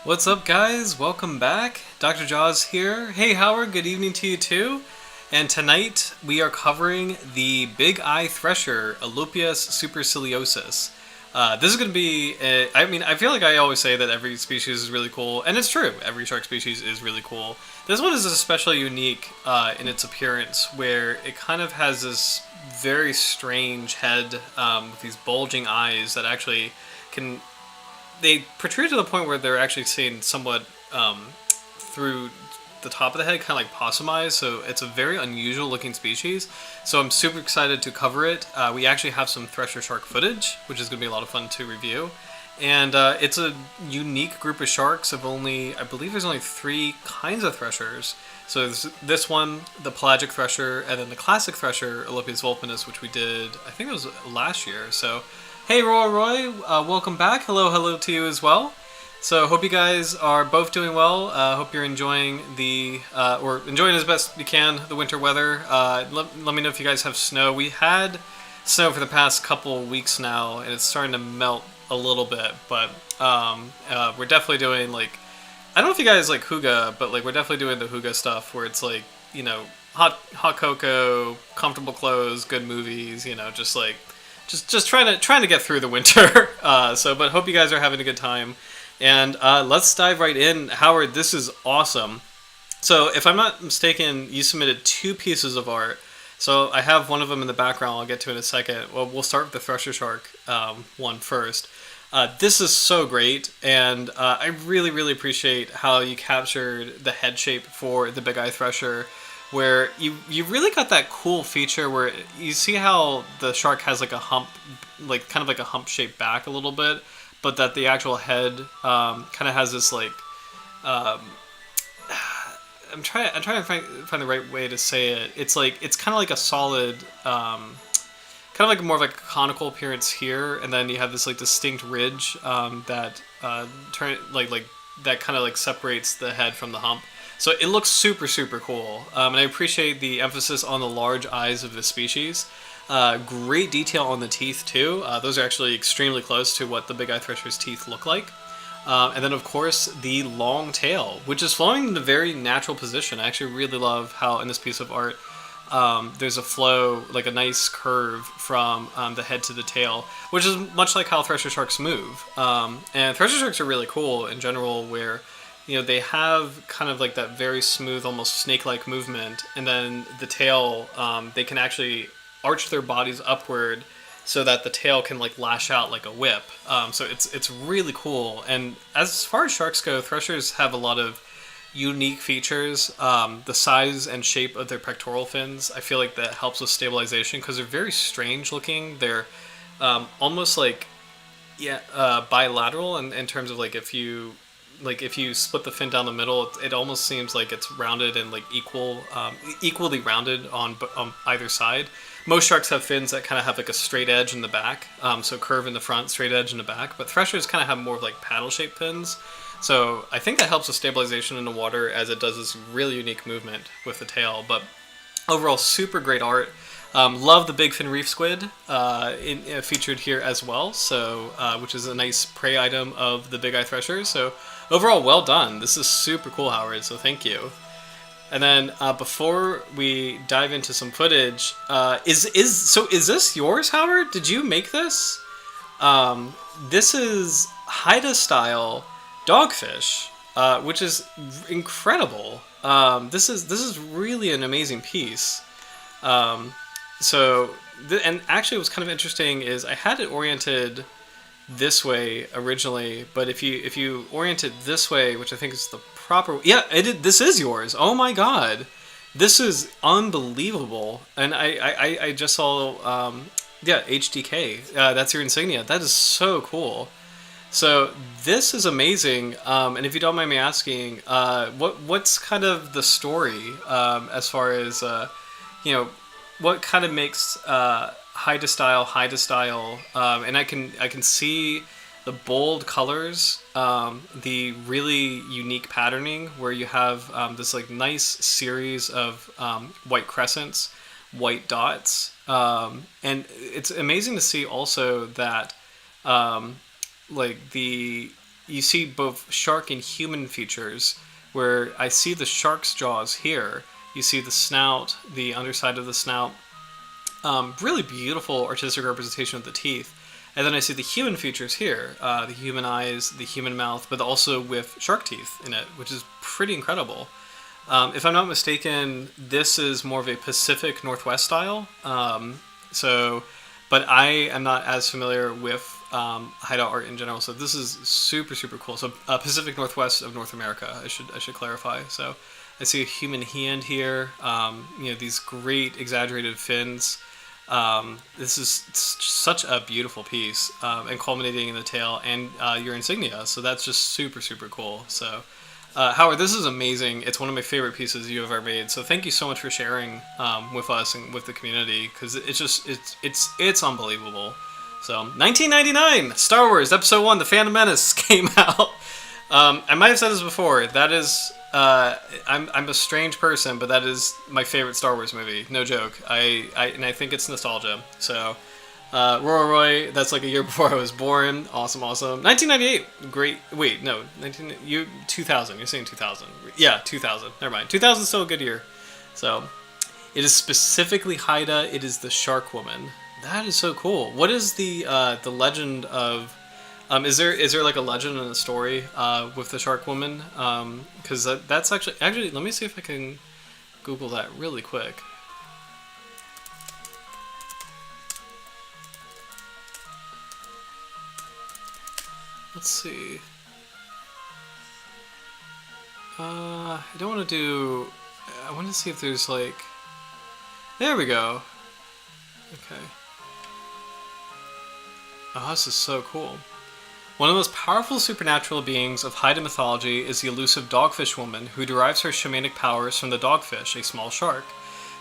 What's up, guys? Welcome back. Dr. Jaws here. Hey, Howard, good evening to you too. And tonight we are covering the Bigeye Thresher, Alopias superciliosus. This is going to be, I feel like I always say that every species is really cool, and it's true. Every shark species is really cool. This one is especially unique in its appearance, where it kind of has this very strange head with these bulging eyes that actually can they protrude to the point where they're actually seen somewhat through the top of the head, kind of like possum eyes. So it's a very unusual looking species. So I'm super excited to cover it. We actually have some Thresher Shark footage, which is going to be a lot of fun to review. And it's a unique group of sharks of I believe there's only 3 kinds of threshers. So there's this one, the pelagic thresher, and then the classic thresher, Alopias vulpinus, which we did, I think it was last year. So hey Roy, welcome back. Hello to you as well. So hope you guys are both doing well. Hope you're enjoying or enjoying as best you can the winter weather. Let me know if you guys have snow. We had snow for the past couple weeks now, and it's starting to melt a little bit. But we're definitely doing I don't know if you guys like hygge, but we're definitely doing the hygge stuff where it's hot cocoa, comfortable clothes, good movies. Just trying to get through the winter. But hope you guys are having a good time. And let's dive right in. Howard, this is awesome. So if I'm not mistaken, you submitted 2 pieces of art. So I have one of them in the background I'll get to in a second. Well, we'll start with the Thresher Shark one first. This is so great, and I really appreciate how you captured the head shape for the Bigeye Thresher, where you really got that cool feature where you see how the shark has a hump, kind of like a hump shaped back a little bit, but that the actual head kind of has this I'm trying to find the right way to say it. It's kind of like a solid, kind of like more of a conical appearance here, and then you have this distinct ridge that that kind of separates the head from the hump. So it looks super cool, and I appreciate the emphasis on the large eyes of this species. Great detail on the teeth too. Those are actually extremely close to what the Bigeye Thresher's teeth look like. And then of course the long tail, which is flowing in a very natural position. I actually really love how in this piece of art there's a flow, a nice curve from the head to the tail, which is much like how Thresher Sharks move. And Thresher Sharks are really cool in general, where they have kind of that very smooth, almost snake-like movement, and then the tail, they can actually arch their bodies upward so that the tail can lash out like a whip. So it's really cool. And as far as sharks go, threshers have a lot of unique features. The size and shape of their pectoral fins, I feel like that helps with stabilization because they're very strange looking. They're almost bilateral in terms of if you split the fin down the middle, it almost seems like it's rounded and equally rounded on either side. Most sharks have fins that kind of have a straight edge in the back, so curve in the front, straight edge in the back. But threshers kind of have more of paddle-shaped fins. So I think that helps with stabilization in the water, as it does this really unique movement with the tail. But overall, super great art. Love the big fin reef squid featured here as well, so which is a nice prey item of the Bigeye Thresher. So overall, well done. This is super cool, Howard, so thank you. And then before we dive into some footage, is this yours, Howard? Did you make this? This is Haida style dogfish, which is incredible. This is really an amazing piece. And actually what's kind of interesting is I had it oriented this way originally, but if you orient it this way, which I think is the proper, this is yours. Oh my god, this is unbelievable. And I just saw HDK, that's your insignia. That is so cool. So this is amazing. And if you don't mind me asking, what's kind of the story as far as what kind of makes Haida style, and I can see the bold colors, the really unique patterning where you have this nice series of white crescents, white dots, and it's amazing to see also that the you see both shark and human features, where I see the shark's jaws here. You see the snout, the underside of the snout. Really beautiful artistic representation of the teeth. And then I see the human features here, the human eyes, the human mouth, but also with shark teeth in it, which is pretty incredible. If I'm not mistaken, this is more of a Pacific Northwest style. But I am not as familiar with hideout art in general, so this is super, super cool. So Pacific Northwest of North America, I should clarify. So I see a human hand here. These great exaggerated fins. This is such a beautiful piece, and culminating in the tail and your insignia. So that's just super, super cool. So Howard, this is amazing. It's one of my favorite pieces you have ever made. So thank you so much for sharing with us and with the community, because it's unbelievable. So 1999, Star Wars Episode 1: The Phantom Menace came out. I might have said this before. That is, I'm a strange person, but that is my favorite Star Wars movie. No joke. I think it's nostalgia. So, Roy, that's like a year before I was born. Awesome. 1998, great. Wait, no, 2000. You're saying 2000? Yeah, 2000. Never mind. 2000 is still a good year. So, it is specifically Haida. It is the Shark Woman. That is so cool. What is the legend of? Is there like a legend and a story with the Shark Woman? Because that's actually. Let me see if I can Google that really quick. Let's see. I don't want to do. I want to see if there's like. There we go. Okay. Oh, this is so cool. One of the most powerful supernatural beings of Haida mythology is the elusive dogfish woman, who derives her shamanic powers from the dogfish, a small shark.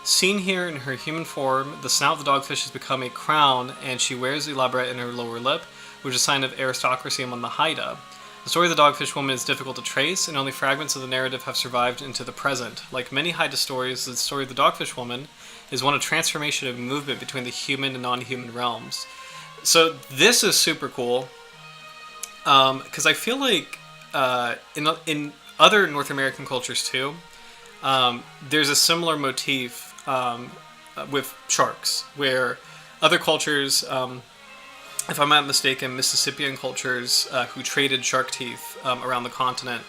Seen here in her human form, the snout of the dogfish has become a crown, and she wears the labret in her lower lip, which is a sign of aristocracy among the Haida. The story of the dogfish woman is difficult to trace, and only fragments of the narrative have survived into the present. Like many Haida stories, the story of the dogfish woman is one of transformation and movement between the human and non-human realms. So this is super cool, because I feel like in other North American cultures too, there's a similar motif with sharks, where other cultures, if I'm not mistaken, Mississippian cultures who traded shark teeth around the continent,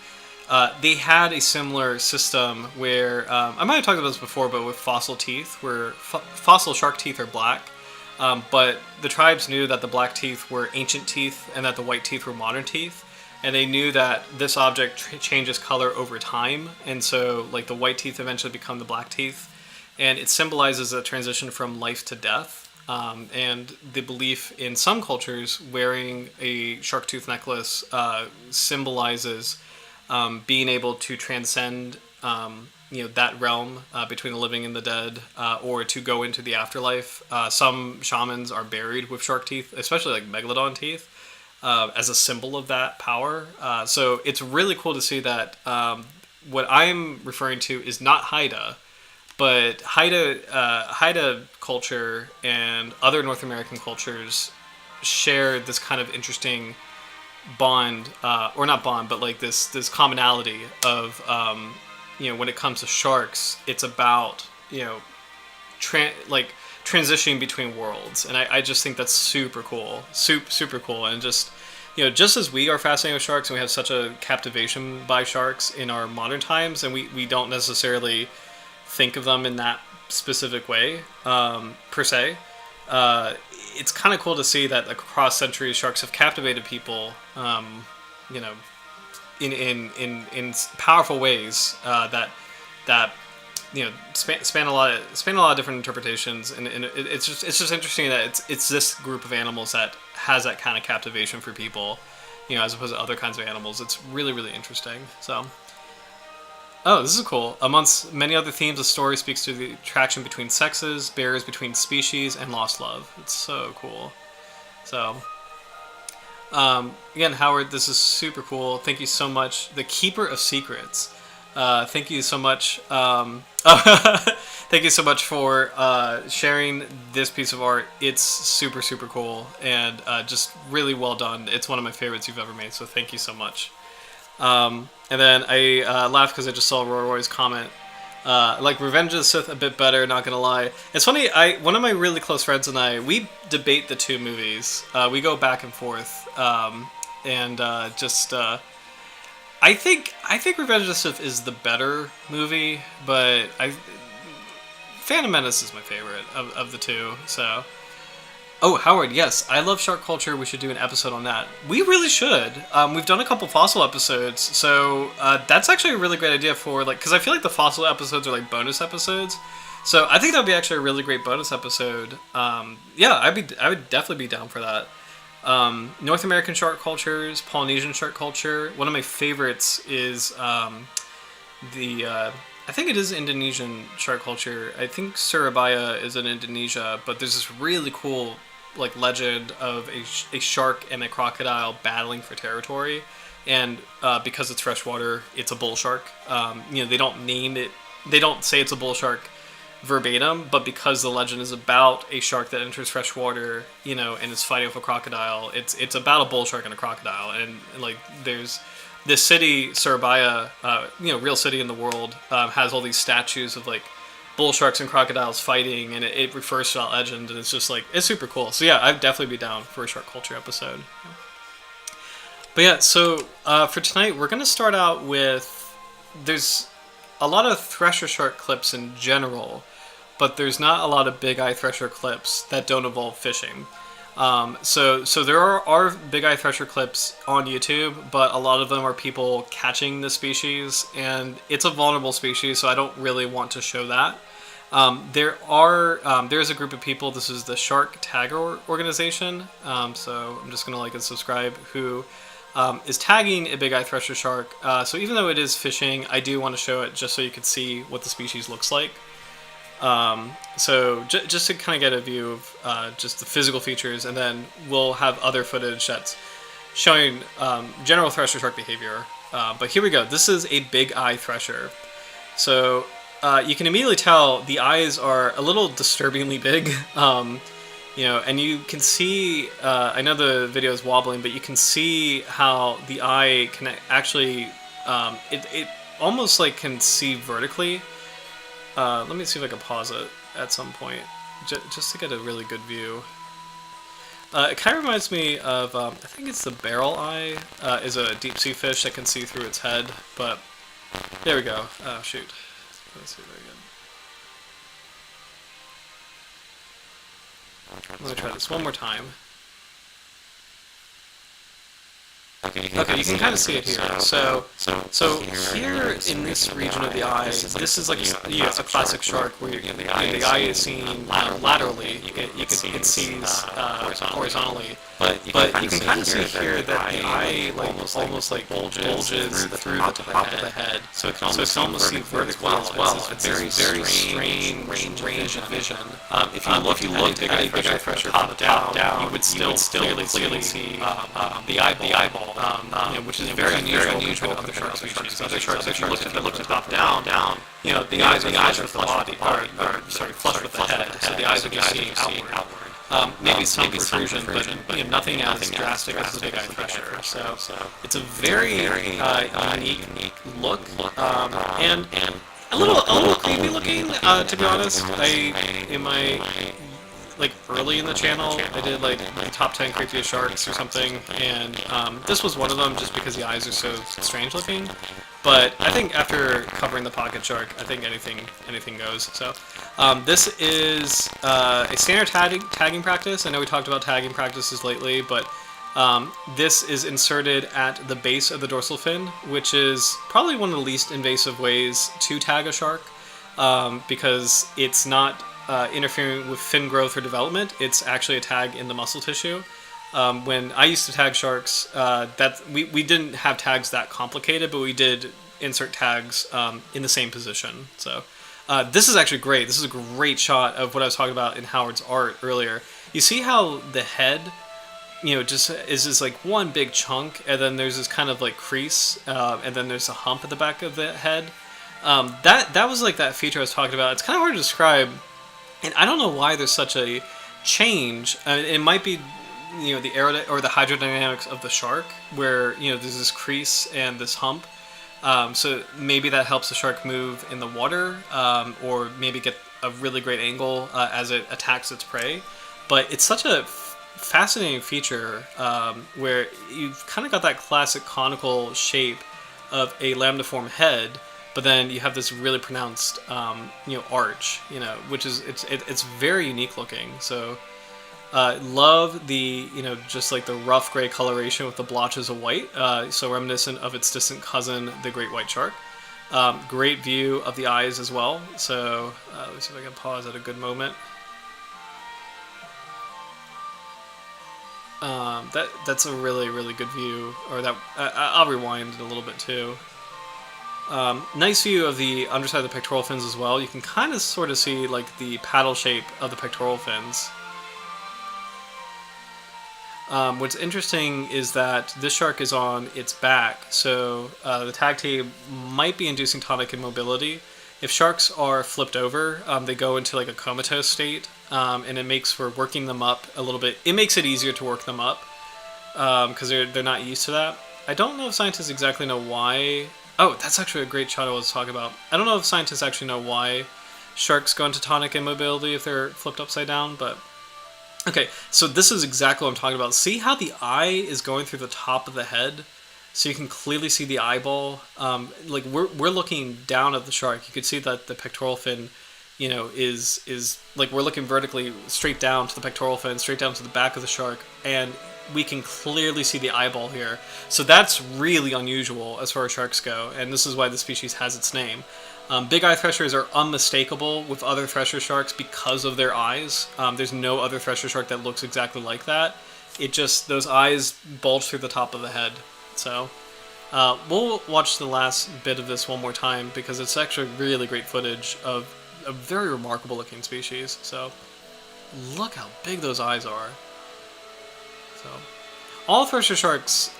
they had a similar system where, I might have talked about this before, but with fossil teeth, where fossil shark teeth are black. But the tribes knew that the black teeth were ancient teeth and that the white teeth were modern teeth. And they knew that this object changes color over time. And so like the white teeth eventually become the black teeth. And it symbolizes a transition from life to death. And the belief in some cultures wearing a shark tooth necklace symbolizes being able to transcend that realm between the living and the dead, or to go into the afterlife. Some shamans are buried with shark teeth, especially like megalodon teeth, as a symbol of that power. So it's really cool to see that what I'm referring to is not Haida, but Haida culture and other North American cultures share this kind of interesting bond, or not bond, but like this commonality of when it comes to sharks, it's about transitioning between worlds, and I just think that's super cool, super cool, and just just as we are fascinated with sharks and we have such a captivation by sharks in our modern times, and we don't necessarily think of them in that specific way per se. It's kind of cool to see that across centuries, sharks have captivated people, in powerful ways that span a lot of different interpretations, and it's just interesting that it's this group of animals that has that kind of captivation for people, as opposed to other kinds of animals. It's really, really interesting. So. Oh, this is cool. Amongst many other themes, the story speaks to the attraction between sexes, barriers between species, and lost love. It's so cool. So, again, Howard, this is super cool. Thank you so much. The Keeper of Secrets. Thank you so much. Thank you so much for sharing this piece of art. It's super, super cool and just really well done. It's one of my favorites you've ever made, so thank you so much. And then I laughed because I just saw Roy's comment. Like Revenge of the Sith a bit better, not gonna lie. It's funny, one of my really close friends and I, we debate the two movies. We go back and forth. I think Revenge of the Sith is the better movie, but Phantom Menace is my favorite of the two. So, oh Howard, yes, I love shark culture. We should do an episode on that. We really should. We've done a couple fossil episodes, so that's actually a really great idea for because I feel like the fossil episodes are like bonus episodes. So I think that would be actually a really great bonus episode. Yeah, I would definitely be down for that. North American shark cultures, Polynesian shark culture. One of my favorites is I think it is Indonesian shark culture. I think Surabaya is in Indonesia, but there's this really cool legend of a shark and a crocodile battling for territory, and because it's freshwater, it's a bull shark. They don't name it, they don't say it's a bull shark verbatim, but because the legend is about a shark that enters freshwater, and is fighting with a crocodile, it's about a bull shark and a crocodile, and there's this city, Surabaya, real city in the world, has all these statues of bull sharks and crocodiles fighting, and it refers to that legend, and it's just it's super cool. So yeah, I'd definitely be down for a shark culture episode. But yeah, so for tonight, we're gonna start out with, there's a lot of Thresher Shark clips in general, but there's not a lot of Bigeye Thresher clips that don't involve fishing. So there are Bigeye Thresher clips on YouTube, but a lot of them are people catching the species, and it's a vulnerable species, so I don't really want to show that. There's a group of people, this is the Shark Tagger organization, so I'm just going to like and subscribe, who is tagging a Bigeye Thresher Shark. So even though it is fishing, I do want to show it just so you can see what the species looks like. So just to kind of get a view of just the physical features, and then we'll have other footage that's showing general Thresher Shark behavior. But here we go. This is a Bigeye Thresher. So you can immediately tell the eyes are a little disturbingly big. And you can see, I know the video is wobbling, but you can see how the eye can actually, it almost can see vertically. Let me see if I can pause it at some point, just to get a really good view. It kind of reminds me of, I think it's the barrel eye, is a deep sea fish that can see through its head, but there we go. Oh, shoot. Let's see if I can. Let me try this one more time. Okay, you can kind of see it here. So here in this region of the eye, this is it's a classic shark where the eye is seen laterally. It sees horizontally, but you can kind of see here that the eye almost bulges through the top of the head. So it can almost see vertically as well. It's a very strange range of vision. If you looked at a Bigeye Thresher top down, you would still clearly see the eyeball. Which is very unusual for other shark species. Other sharks, if you looked at top down, the eyes are flush with the head, so the eyes are just seeing outward. Maybe some protrusion, but nothing as drastic as the Bigeye Thresher. So it's a very unique look, and a little creepy looking. To be honest, in my early in the channel, I did the top 10 creepiest sharks or something, and this was one of them just because the eyes are so strange looking. But I think after covering the pocket shark, I think anything goes. So this is a standard tagging practice. I know we talked about tagging practices lately, but this is inserted at the base of the dorsal fin, which is probably one of the least invasive ways to tag a shark, because it's not interfering with fin growth or development. It's actually a tag in the muscle tissue. When I used to tag sharks, we didn't have tags that complicated, but we did insert tags in the same position. So this is actually great. This is a great shot of what I was talking about in Howard's art earlier. You see how the head just is this like one big chunk, and then there's this kind of like crease, and then there's a hump at the back of the head. That was like that feature I was talking about. It's kind of hard to describe, and I don't know why there's such a change. It might be the or the hydrodynamics of the shark, where there's this crease and this hump. So maybe that helps the shark move in the water, or maybe get a really great angle as it attacks its prey. But it's such a fascinating feature, where you've kind of got that classic conical shape of a lambda-form head, but then you have this really pronounced arch, which is it's very unique looking. So love the just like the rough gray coloration with the blotches of white, so reminiscent of its distant cousin, the great white shark. Great view of the eyes as well. So let's see if I can pause at a good moment. That's a really good view. Or that I'll rewind a little bit too. Nice view of the underside of the pectoral fins as well. You can kind of sort of see like the paddle shape of the pectoral fins. What's interesting is that this shark is on its back, so the tag tape might be inducing tonic immobility. If sharks are flipped over, they go into like a comatose state, and it makes for working them up a little bit. It makes it easier to work them up because they're not used to that. I don't know if scientists exactly know why. Oh, that's actually a great shot I was talking about. I don't know if scientists actually know why sharks go into tonic immobility if they're flipped upside down, but okay, so this is exactly what I'm talking about. See how the eye is going through the top of the head? So you can clearly see the eyeball. Like we're looking down at the shark. You can see that the pectoral fin, is like we're looking vertically straight down to the pectoral fin, straight down to the back of the shark, and we can clearly see the eyeball here. So that's really unusual as far as sharks go, and this is why the species has its name. Bigeye threshers are unmistakable with other thresher sharks because of their eyes. There's no other thresher shark that looks exactly like that. It just, those eyes bulge through the top of the head. So we'll watch the last bit of this one more time because it's actually really great footage of a very remarkable looking species. So look how big those eyes are. So all thresher sharks,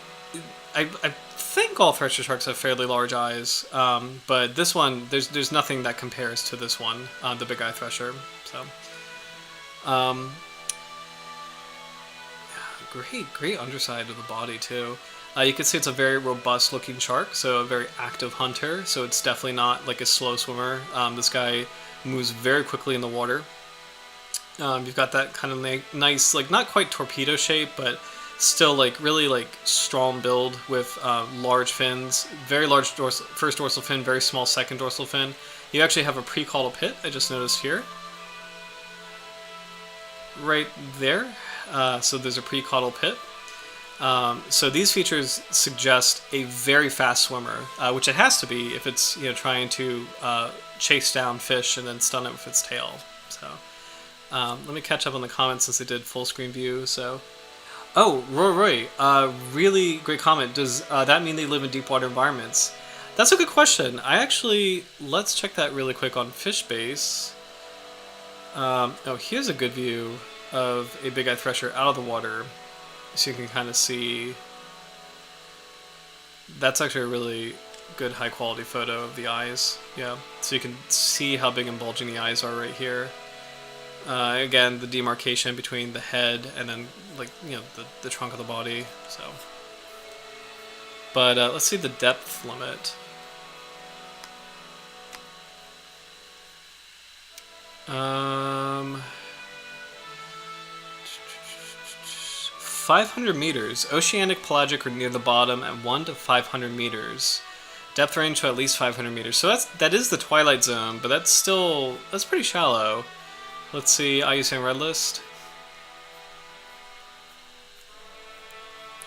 I think all thresher sharks have fairly large eyes, but this one, there's nothing that compares to this one, the Bigeye Thresher. So, great underside of the body too. You can see it's a very robust looking shark, so a very active hunter. So it's definitely not like a slow swimmer. This guy moves very quickly in the water. You've got that kind of nice, like not quite torpedo shape, but still like really like strong build with large fins, very large first dorsal fin, very small second dorsal fin. You actually have a pre-caudal pit, I just noticed here. Right there. So there's a pre-caudal pit. So these features suggest a very fast swimmer, which it has to be if it's trying to chase down fish and then stun it with its tail. So let me catch up on the comments since they did full screen view. So, oh, Roy, really great comment. Does that mean they live in deep water environments? That's a good question. Let's check that really quick on FishBase. Oh, here's a good view of a Bigeye Thresher out of the water. So you can kind of see, that's actually a really good high quality photo of the eyes. Yeah, so you can see how big and bulging the eyes are right here. Again, the demarcation between the head and then like the trunk of the body. So, but let's see the depth limit. 500 meters. Oceanic, pelagic, or near the bottom at 1 to 500 meters. Depth range to at least 500 meters. So that is the twilight zone, but that's pretty shallow. Let's see, IUCN Red List.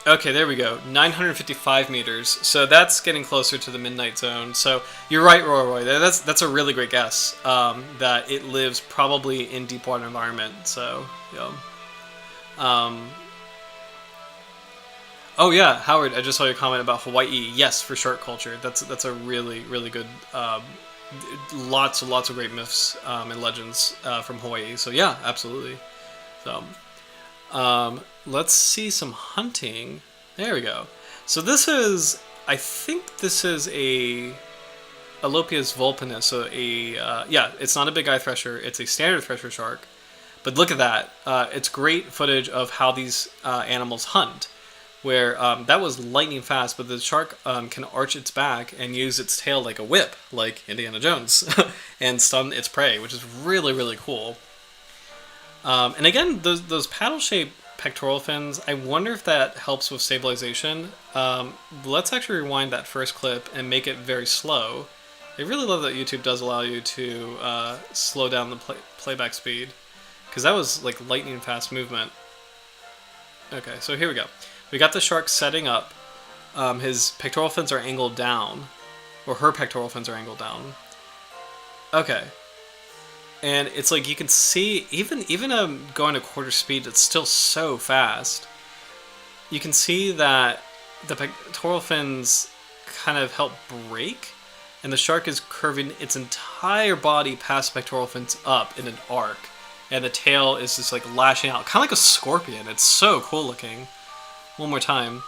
Okay, there we go. 955 meters. So that's getting closer to the midnight zone. So you're right, Roy. That's a really great guess. That it lives probably in deep water environment. So, oh yeah, Howard, I just saw your comment about Hawaii. Yes, for shark culture. That's a really good. Lots of great myths and legends from Hawaii. So yeah, absolutely. So, Let's see some hunting. There we go. So this is, I think this is a Alopias vulpinus. So yeah, it's not a Bigeye Thresher. It's a standard Thresher Shark. But look at that. It's great footage of how these animals hunt. Where that was lightning fast, but the shark can arch its back and use its tail like a whip, like Indiana Jones, and stun its prey, which is really, really cool. And again, those paddle-shaped pectoral fins, I wonder if that helps with stabilization. Let's actually rewind that first clip and make it very slow. I really love that YouTube does allow you to slow down the playback speed, because that was like lightning fast movement. Okay, so here we go. We got the shark setting up. His pectoral fins are angled down, or her pectoral fins are angled down. Okay. And it's like you can see, even going to quarter speed, it's still so fast. You can see that the pectoral fins kind of help break, and the shark is curving its entire body past the pectoral fins up in an arc. And the tail is just like lashing out, kind of like a scorpion. It's so cool looking. One more time.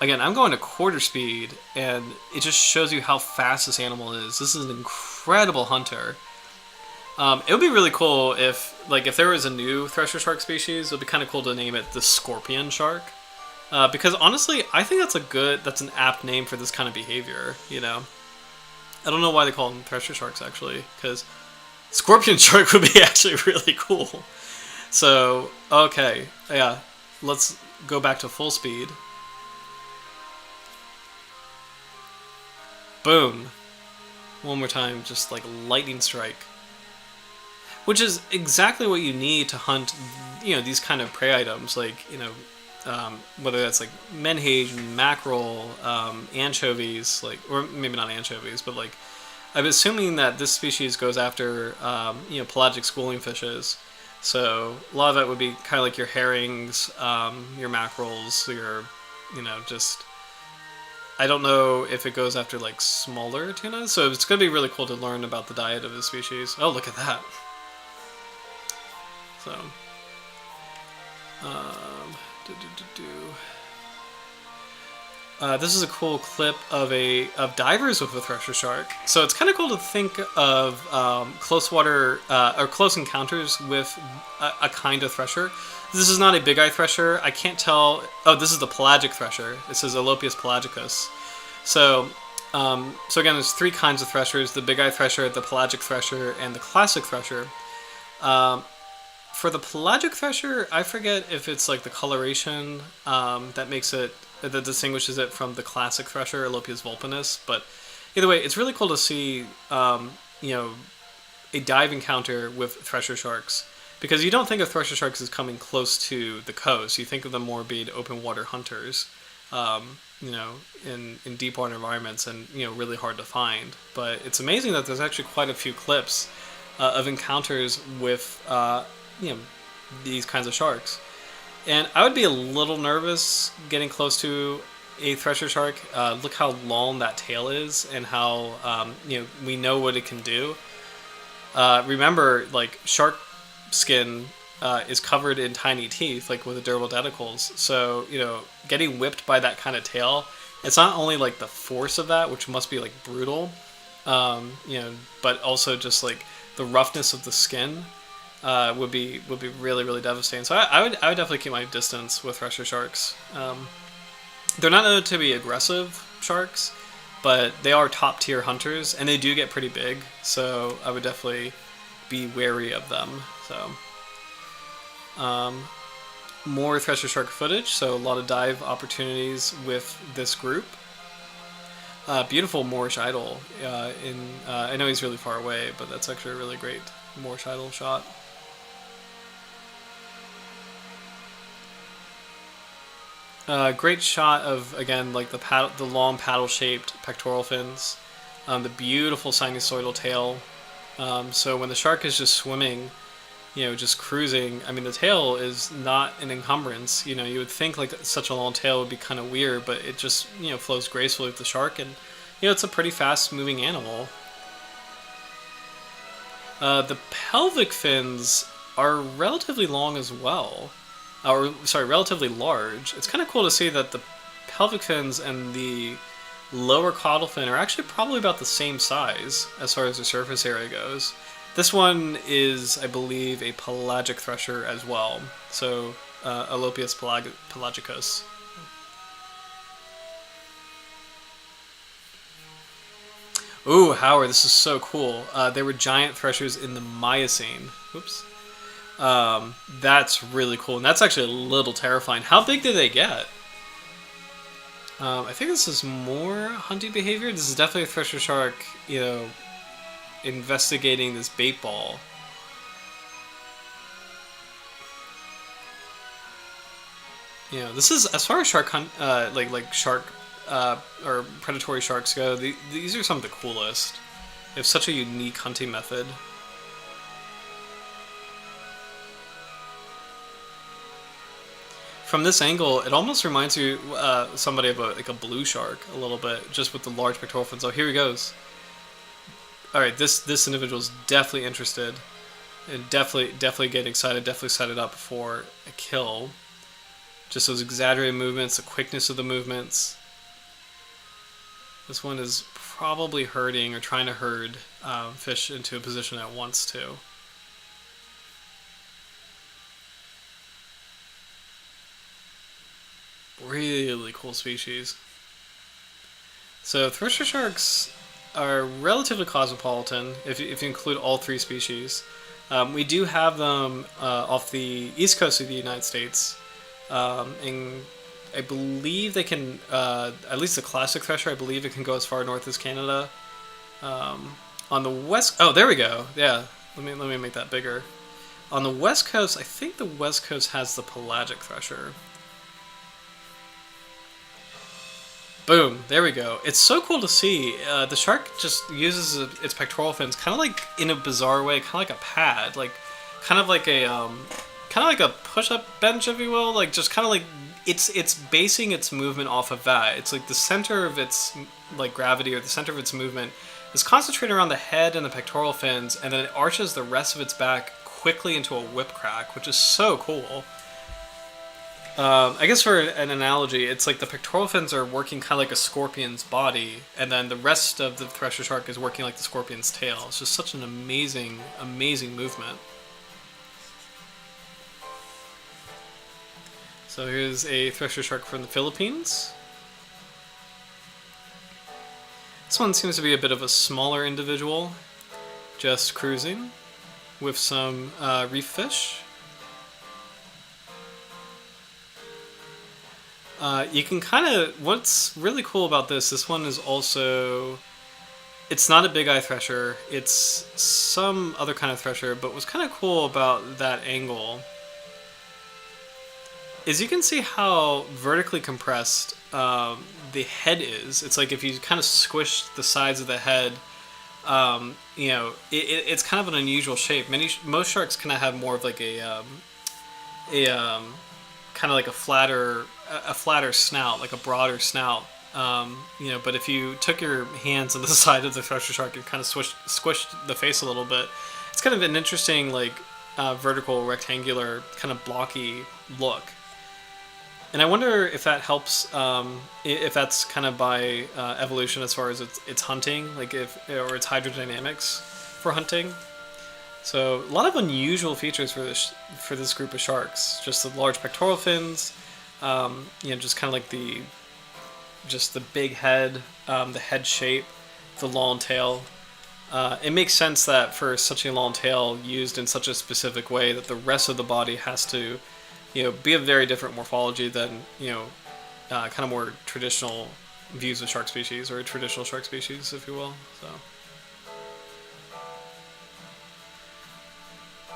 Again, I'm going to quarter speed, and it just shows you how fast this animal is. This is an incredible hunter. It would be really cool if there was a new Thresher Shark species. It would be kind of cool to name it the Scorpion Shark. Because honestly, I think that's an apt name for this kind of behavior, you know? I don't know why they call them Thresher Sharks, actually, because Scorpion Shark would be actually really cool. So, okay, yeah, let's go back to full speed. Boom. One more time, just like lightning strike. Which is exactly what you need to hunt, you know, these kind of prey items, like, you know, whether that's like menhage, mackerel, anchovies, like, or maybe not anchovies, but like, I'm assuming that this species goes after, you know, pelagic schooling fishes. So a lot of it would be kind of like your herrings, your mackerels, your, you know, just, I don't know if it goes after like smaller tuna. So it's going to be really cool to learn about the diet of this species. Oh, look at that. So, this is a cool clip of divers with a Thresher Shark. So it's kind of cool to think of close water or close encounters with a kind of thresher. This is not a Bigeye Thresher. I can't tell. Oh, this is the pelagic thresher. This is Alopias pelagicus. So, so again, there's three kinds of threshers: the Bigeye Thresher, the pelagic thresher, and the classic thresher. For the pelagic thresher, I forget if it's like the coloration that makes it, that distinguishes it from the classic thresher, Alopias vulpinus. But either way, it's really cool to see, you know, a dive encounter with Thresher Sharks, because you don't think of Thresher Sharks as coming close to the coast. You think of them more being open water hunters, you know, in deep water environments, and, you know, really hard to find. But it's amazing that there's actually quite a few clips of encounters with you know, these kinds of sharks. And I would be a little nervous getting close to a Thresher Shark. Look how long that tail is, and how, you know, we know what it can do. Remember, like, shark skin is covered in tiny teeth, like with the durable denticles. So, you know, getting whipped by that kind of tail, it's not only like the force of that, which must be like brutal, you know, but also just like the roughness of the skin. Would be really, really devastating. So I would definitely keep my distance with Thresher Sharks. They're not known to be aggressive sharks, but they are top tier hunters, and they do get pretty big. So I would definitely be wary of them. So more Thresher Shark footage. So a lot of dive opportunities with this group. Beautiful Moorish idol. I know he's really far away, but that's actually a really great Moorish idol shot. Great shot of, again, like the long paddle-shaped pectoral fins, the beautiful sinusoidal tail. So when the shark is just swimming, you know, just cruising, I mean, the tail is not an encumbrance. You know, you would think like such a long tail would be kind of weird, but it just, you know, flows gracefully with the shark, and, you know, it's a pretty fast-moving animal. The pelvic fins are relatively long as well. or sorry, relatively large. It's kind of cool to see that the pelvic fins and the lower caudal fin are actually probably about the same size as far as the surface area goes. This one is, I believe, a pelagic thresher as well. So, Alopias pelagicus. Ooh, Howard, this is so cool. They were giant threshers in the Miocene. Oops. That's really cool, and that's actually a little terrifying. How big did they get? I think this is more hunting behavior. This is definitely a Thresher Shark, you know, investigating this bait ball. You know, this is, as far as shark hunt, like shark or predatory sharks go, these are some of the coolest. They have such a unique hunting method. From this angle, it almost reminds you somebody of like a blue shark a little bit, just with the large pectoral fins. Oh, here he goes. All right, this individual's definitely interested, and definitely getting excited, definitely set it up for a kill. Just those exaggerated movements, the quickness of the movements. This one is probably herding or trying to herd fish into a position it wants to. Really cool species. So Thresher Sharks are relatively cosmopolitan if you include all three species. We do have them off the east coast of the United States. And I believe they can, at least the classic Thresher, I believe it can go as far north as Canada. On the west, oh, there we go. Yeah, let me make that bigger. On the west coast, I think the west coast has the pelagic Thresher. Boom, there we go. It's so cool to see. The shark just uses its pectoral fins kind of like, in a bizarre way, kind of like a pad, like kind of like a push-up bench, if you will. Like just kind of like it's basing its movement off of that. It's like the center of its like gravity, or the center of its movement, is concentrated around the head and the pectoral fins, and then it arches the rest of its back quickly into a whip crack, which is so cool. I guess for an analogy, it's like the pectoral fins are working kind of like a scorpion's body, and then the rest of the Thresher Shark is working like the scorpion's tail. It's just such an amazing, amazing movement. So here's a Thresher Shark from the Philippines. This one seems to be a bit of a smaller individual, just cruising with some reef fish. You can kind of, what's really cool about this one is also, it's not a Bigeye Thresher, it's some other kind of Thresher, but what's kind of cool about that angle is you can see how vertically compressed the head is. It's like if you kind of squish the sides of the head, you know, it's kind of an unusual shape. Most sharks kind of have more of like a kind of like a flatter snout, like a broader snout. You know, but if you took your hands on the side of the Thresher Shark and kind of squished the face a little bit, it's kind of an interesting, like, vertical, rectangular, kind of blocky look. And I wonder if that helps, if that's kind of by evolution as far as its hunting, like or its hydrodynamics for hunting. So a lot of unusual features for this group of sharks. Just the large pectoral fins, you know, just kind of like the big head, the head shape, the long tail. It makes sense that for such a long tail used in such a specific way, that the rest of the body has to, you know, be a very different morphology than, you know, kind of more traditional views of shark species, or traditional shark species, if you will. So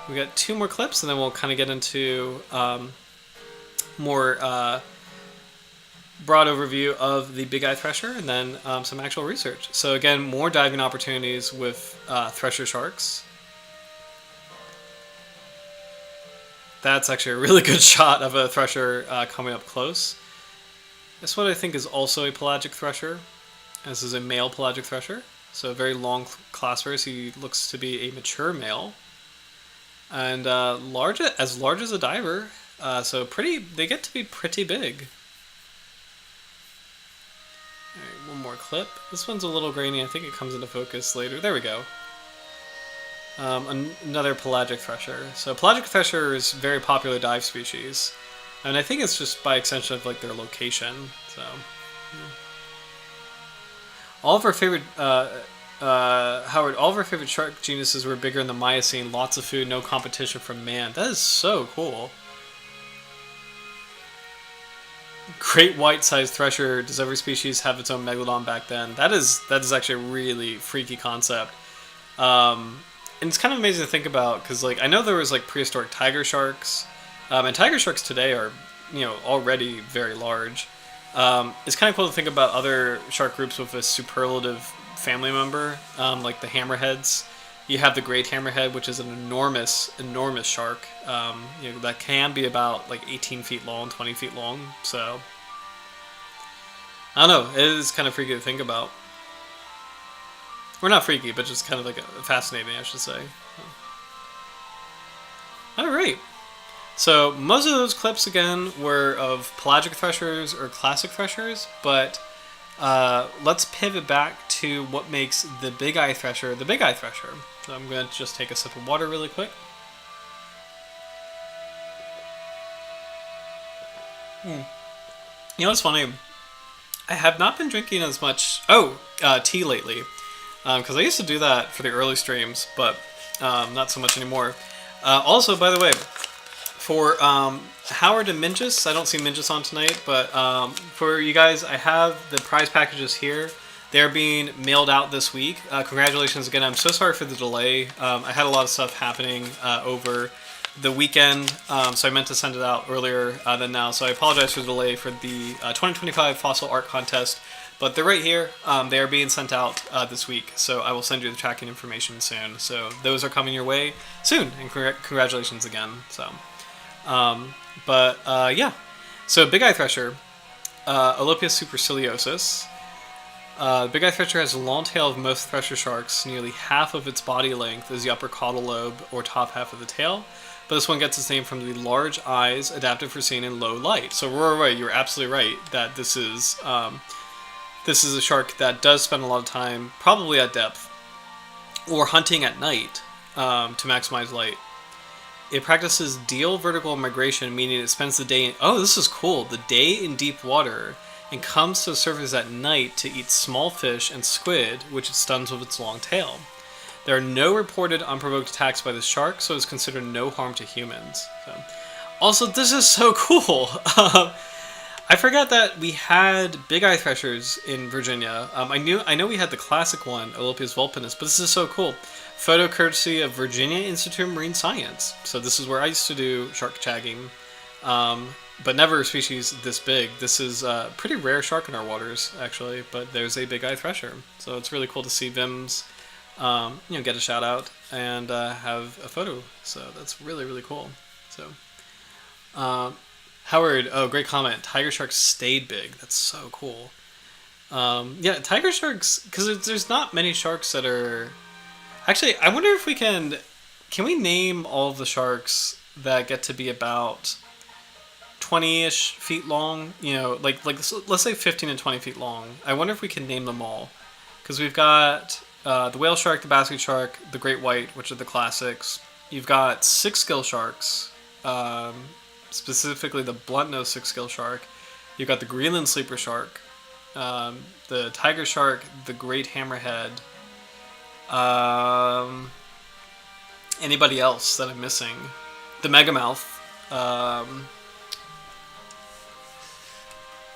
we got two more clips, and then we'll kind of get into more broad overview of the Bigeye Thresher, and then some actual research. So again, more diving opportunities with Thresher Sharks. That's actually a really good shot of a Thresher coming up close. This one I think is also a pelagic Thresher. This is a male pelagic Thresher, so very long claspers. He looks to be a mature male, and as large as a diver. So they get to be pretty big. Alright, one more clip. This one's a little grainy. I think it comes into focus later. There we go. Another pelagic thresher. So pelagic thresher is a very popular dive species. And I think it's just by extension of like their location. So, yeah. All of our favorite, Howard, all of our favorite shark genuses were bigger in the Miocene. Lots of food, no competition from man. That is so cool. Great white-sized thresher. Does every species have its own megalodon back then? That is actually a really freaky concept. And it's kind of amazing to think about because, like, I know there was like prehistoric tiger sharks, and tiger sharks today are, already very large. It's kind of cool to think about other shark groups with a superlative family member, like the hammerheads. You have the great hammerhead, which is an enormous shark. That can be about like 18 feet long, 20 feet long. So I don't know. It is kind of freaky to think about. Or not freaky, but just kind of like fascinating, I should say. All right. So most of those clips, again, were of pelagic threshers or classic threshers, but let's pivot back to what makes the Bigeye Thresher the Bigeye Thresher. So I'm going to just take a sip of water really quick. You know what's funny? I have not been drinking as much tea lately, because I used to do that for the early streams, but not so much anymore. Also, by the way, for Howard and Mingus, I don't see Mingus on tonight, but for you guys, I have the prize packages here. They're being mailed out this week. Congratulations again. I'm so sorry for the delay. I had a lot of stuff happening over the weekend, so I meant to send it out earlier than now. So I apologize for the delay for the 2025 Fossil Art Contest, but they're right here. They are being sent out this week, so I will send you the tracking information soon. So those are coming your way soon, and congratulations again. So, yeah. So Bigeye Thresher, Alopias superciliosus. Bigeye Thresher has a long tail of most thresher sharks. Nearly half of its body length is the upper caudal lobe, or top half of the tail. But this one gets its name from the large eyes adapted for seeing in low light. So Roy, you're absolutely right that this is a shark that does spend a lot of time, probably at depth, or hunting at night to maximize light. It practices diel vertical migration, meaning it spends the day this is cool, the day in deep water, and comes to the surface at night to eat small fish and squid, which it stuns with its long tail. There are no reported unprovoked attacks by the shark, so it's considered no harm to humans. So. Also, this is so cool! I forgot that we had Bigeye Threshers in Virginia. I know we had the classic one, Alopias vulpinus, but this is so cool. Photo courtesy of Virginia Institute of Marine Science. So this is where I used to do shark tagging. But never a species this big. This is a pretty rare shark in our waters, actually, but there's a Bigeye Thresher. So it's really cool to see Vims, get a shout out and have a photo. So that's really, really cool. So, Howard, great comment. Tiger sharks stayed big. That's so cool. Tiger sharks, because there's not many sharks that are... Actually, I wonder if we can we name all of the sharks that get to be about 20-ish feet long, let's say 15 and 20 feet long. I wonder if we can name them all, because we've got the whale shark, the basket shark, the great white, which are the classics. You've got six-gill sharks, specifically the blunt-nosed six-gill shark. You've got the Greenland sleeper shark, the tiger shark, the great hammerhead. Anybody else that I'm missing? The megamouth.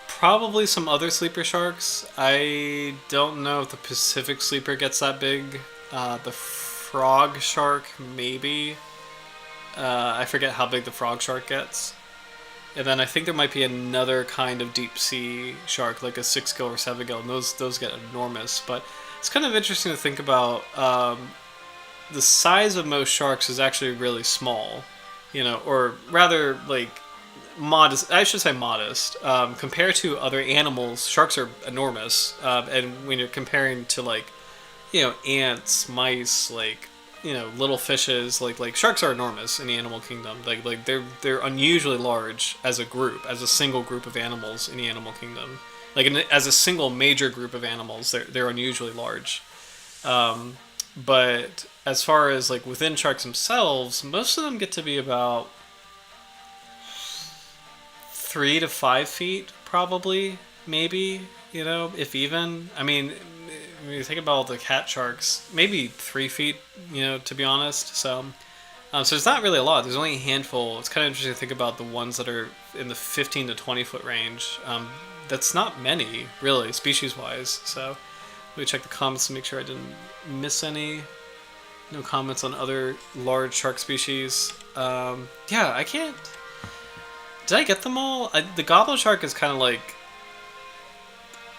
Probably some other sleeper sharks. I don't know if the Pacific sleeper gets that big. The frog shark, maybe. I forget how big the frog shark gets. And then I think there might be another kind of deep sea shark, like a 6-gill or 7-gill, and those get enormous. But it's kind of interesting to think about. The size of most sharks is actually really small, or rather like modest. I should say modest. Compared to other animals, sharks are enormous. And when you're comparing to ants, mice, little fishes. Like sharks are enormous in the animal kingdom. Like they're unusually large as a group, as a single group of animals in the animal kingdom. Like as a single major group of animals, they're unusually large. But as far as like within sharks themselves, most of them get to be about 3 to 5 feet, probably, maybe, if even. I mean, when you think about all the cat sharks, maybe 3 feet, to be honest. So there's not really a lot. There's only a handful. It's kind of interesting to think about the ones that are in the 15 to 20 foot range. That's not many, really, species-wise. So let me check the comments to make sure I didn't miss any. No comments on other large shark species. Yeah, I can't... Did I get them all? The goblin shark is kind of like...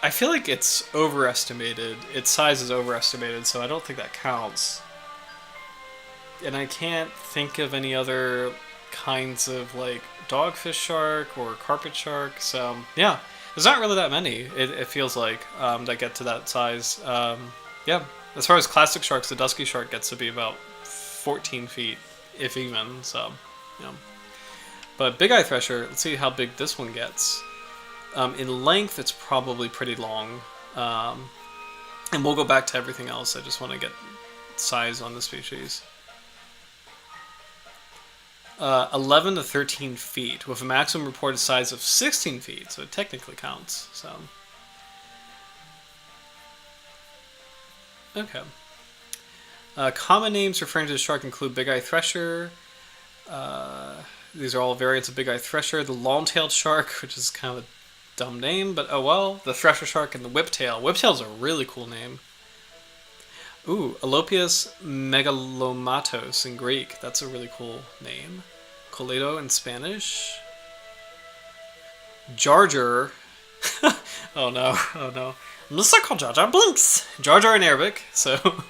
I feel like it's overestimated. Its size is overestimated, so I don't think that counts. And I can't think of any other kinds of like dogfish shark or carpet shark. So yeah, there's not really that many. It feels like that get to that size. Yeah, as far as classic sharks, the dusky shark gets to be about 14 feet, if even. So yeah. But Bigeye Thresher, let's see how big this one gets. In length, it's probably pretty long. And we'll go back to everything else. I just want to get size on the species. 11 to 13 feet, with a maximum reported size of 16 feet, so it technically counts. So, okay. Common names referring to the shark include Bigeye Thresher. These are all variants of Bigeye Thresher. The long-tailed shark, which is kind of a dumb name, but oh well. The Thresher Shark and the whiptail. Whiptail's a really cool name. Ooh, Alopias megalomatos in Greek. That's a really cool name. Coleto in Spanish. Jar Jar. Oh no, oh no. Mr. called Jar Jar Blinks. Jar Jar in Arabic, so...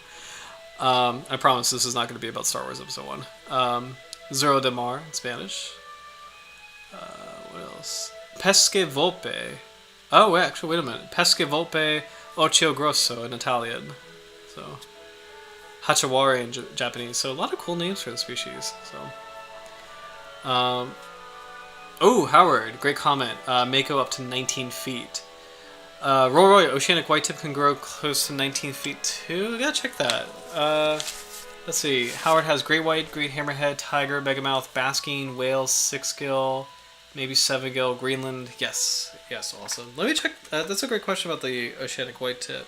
I promise this is not going to be about Star Wars Episode 1. Zero de Mar in Spanish. What else? Pesce Volpe. Oh, actually, wait a minute. Pesce Volpe Occhio Grosso in Italian. So, Hachawari in Japanese. So, a lot of cool names for the species. So, oh, Howard, great comment. Mako up to 19 feet. Roy, oceanic whitetip can grow close to 19 feet too. I gotta check that. Let's see. Howard has great white, great hammerhead, tiger, megamouth, basking, whale, 6-gill, maybe 7-gill, Greenland. Yes, awesome. Let me check. That's a great question about the oceanic whitetip.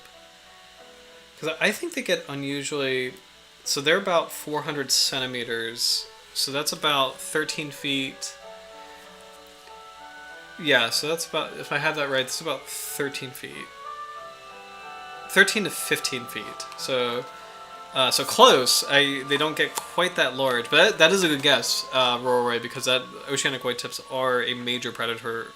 Because I think they get unusually... So they're about 400 centimeters. So that's about 13 feet. Yeah, so that's about... If I have that right, it's about 13 feet. 13 to 15 feet. So close. They don't get quite that large. But that is a good guess, Roy, because that oceanic whitetips are a major predator,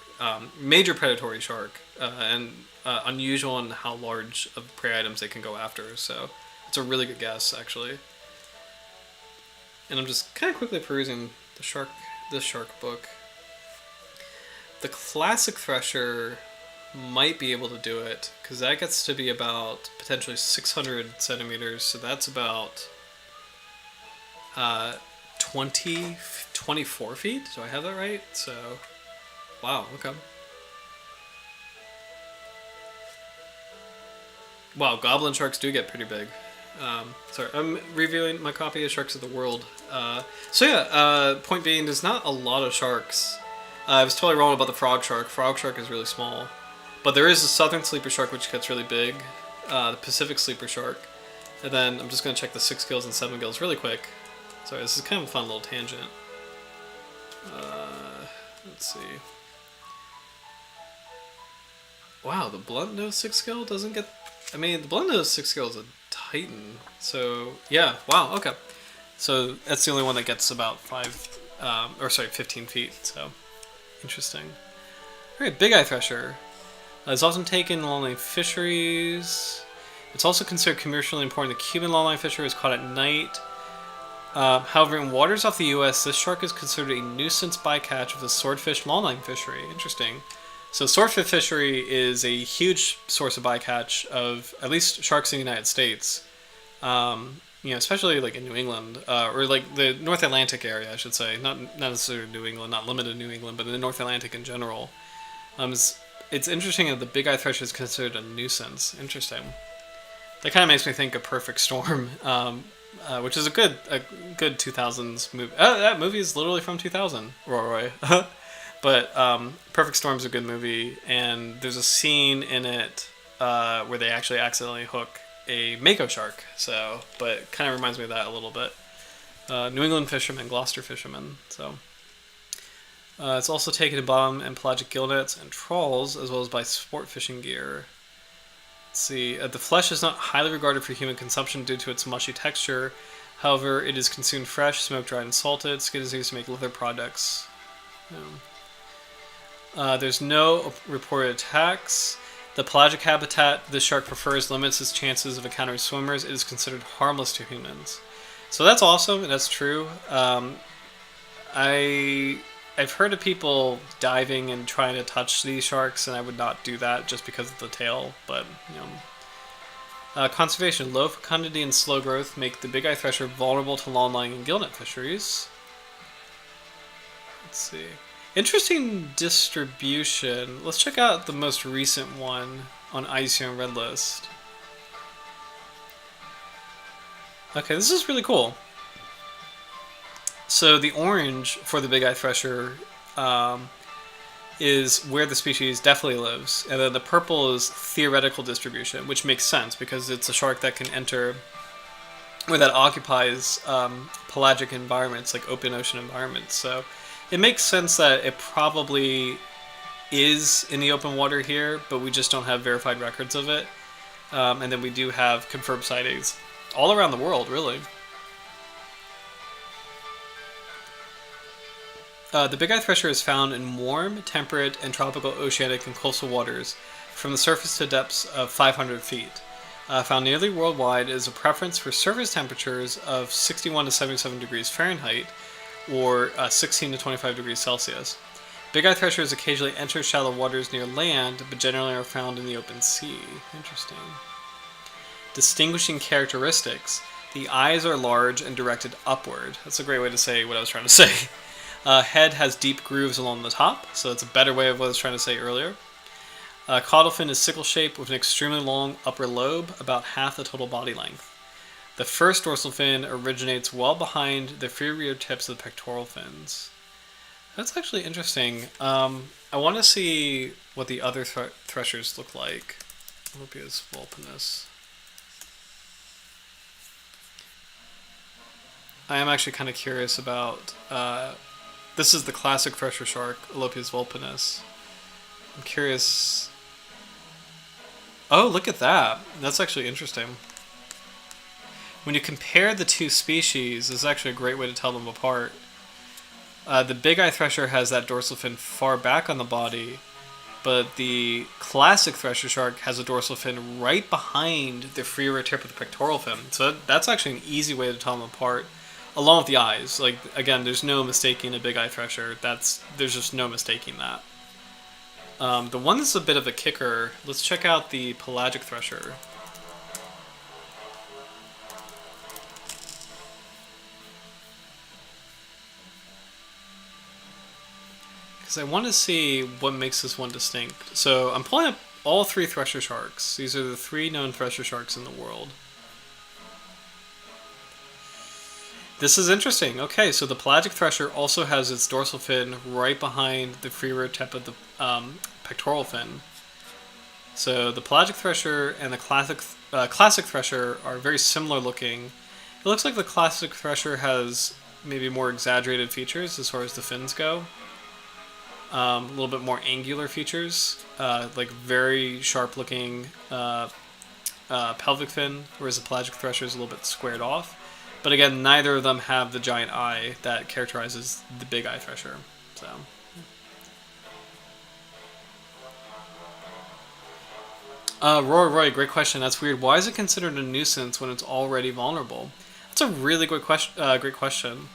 major predatory shark. And unusual in how large of prey items they can go after. So it's a really good guess, actually. And I'm just kind of quickly perusing this shark book. The classic Thresher might be able to do it, because that gets to be about potentially 600 centimeters, so that's about 24 feet? Do I have that right? So, wow, okay. Wow, goblin sharks do get pretty big. Sorry, I'm reviewing my copy of Sharks of the World. So yeah, point being, there's not a lot of sharks. I was totally wrong about the frog shark. Frog shark is really small. But there is a southern sleeper shark which gets really big. The Pacific sleeper shark. And then I'm just going to check the 6 gills and 7 gills really quick. Sorry, this is kind of a fun little tangent. Let's see. Wow, the blunt nose 6 gill doesn't get... I mean, the blunt nose 6 gill is a titan. So, yeah, wow, okay. So that's the only one that gets about 15 feet, so interesting. Alright, Bigeye Thresher. It's often taken in longline fisheries. It's also considered commercially important. The Cuban longline fishery is caught at night. However, in waters off the U.S., this shark is considered a nuisance bycatch of the swordfish longline fishery. Interesting. So swordfish fishery is a huge source of bycatch of at least sharks in the United States. especially like in New England, or like the North Atlantic area, I should say, not necessarily New England, not limited to New England, but in the North Atlantic in general. It's interesting that the big-eye thresher is considered a nuisance. Interesting. That kind of makes me think of Perfect Storm, which is a good 2000s movie. That movie is literally from 2000, Roy. But Perfect Storm's a good movie, and there's a scene in it where they actually accidentally hook a mako shark. So, but it kind of reminds me of that a little bit. New England fishermen, Gloucester fishermen. So, it's also taken in bottom and pelagic gill nets and trawls, as well as by sport fishing gear. Let's see. The flesh is not highly regarded for human consumption due to its mushy texture. However, it is consumed fresh, smoked, dried, and salted. Skin is used to make leather products. There's no reported attacks. The pelagic habitat this shark prefers limits its chances of encountering swimmers. It is considered harmless to humans. So that's awesome, and that's true. I've heard of people diving and trying to touch these sharks, and I would not do that just because of the tail. But conservation, low fecundity and slow growth make the big-eye thresher vulnerable to long-line and gillnet fisheries. Let's see. Interesting distribution. Let's check out the most recent one on IUCN Red List. Okay, this is really cool. So the orange for the big-eye thresher is where the species definitely lives, and then the purple is theoretical distribution, which makes sense because it's a shark that can enter or that occupies pelagic environments like open ocean environments. So it makes sense that it probably is in the open water here, but we just don't have verified records of it. And then we do have confirmed sightings all around the world, really. The big-eye thresher is found in warm, temperate, and tropical oceanic and coastal waters from the surface to depths of 500 feet. Found nearly worldwide, is a preference for surface temperatures of 61 to 77 degrees Fahrenheit, or 16 to 25 degrees Celsius. Big-eye threshers occasionally enter shallow waters near land, but generally are found in the open sea. Interesting. Distinguishing characteristics. The eyes are large and directed upward. That's a great way to say what I was trying to say. Head has deep grooves along the top, so that's a better way of what I was trying to say earlier. Caudal fin is sickle-shaped with an extremely long upper lobe, about half the total body length. The first dorsal fin originates well behind the inferior tips of the pectoral fins. That's actually interesting. I want to see what the other threshers look like. Alopias vulpinus. I am actually kind of curious about... this is the classic Thresher Shark, Alopias vulpinus. I'm curious... Oh, look at that. That's actually interesting. When you compare the two species, this is actually a great way to tell them apart. The big-eye thresher has that dorsal fin far back on the body, but the classic Thresher Shark has a dorsal fin right behind the inferior tip of the pectoral fin. So that's actually an easy way to tell them apart, along with the eyes. Like, again, there's no mistaking a big-eye thresher. There's just no mistaking that. The one that's a bit of a kicker, let's check out the pelagic thresher. Because I want to see what makes this one distinct. So I'm pulling up all three Thresher Sharks. These are the three known Thresher Sharks in the world. This is interesting. Okay, so the pelagic thresher also has its dorsal fin right behind the inferior tip of the pectoral fin. So the pelagic thresher and the classic thresher are very similar looking. It looks like the classic thresher has maybe more exaggerated features as far as the fins go. A little bit more angular features, like very sharp looking pelvic fin, whereas the pelagic thresher is a little bit squared off. But again, neither of them have the giant eye that characterizes the big-eye thresher. So, Roy, great question. That's weird. Why is it considered a nuisance when it's already vulnerable? That's a really great question.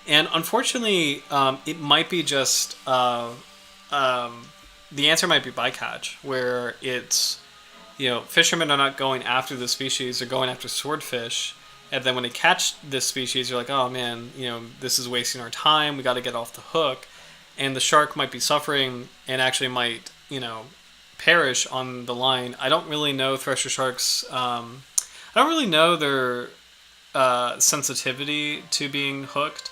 And unfortunately, it might be just the answer might be bycatch, where it's fishermen are not going after the species; they're going after swordfish. And then when they catch this species, you're like, oh man, this is wasting our time. We got to get off the hook. And the shark might be suffering and actually might, perish on the line. I don't really know thresher sharks. I don't really know their sensitivity to being hooked.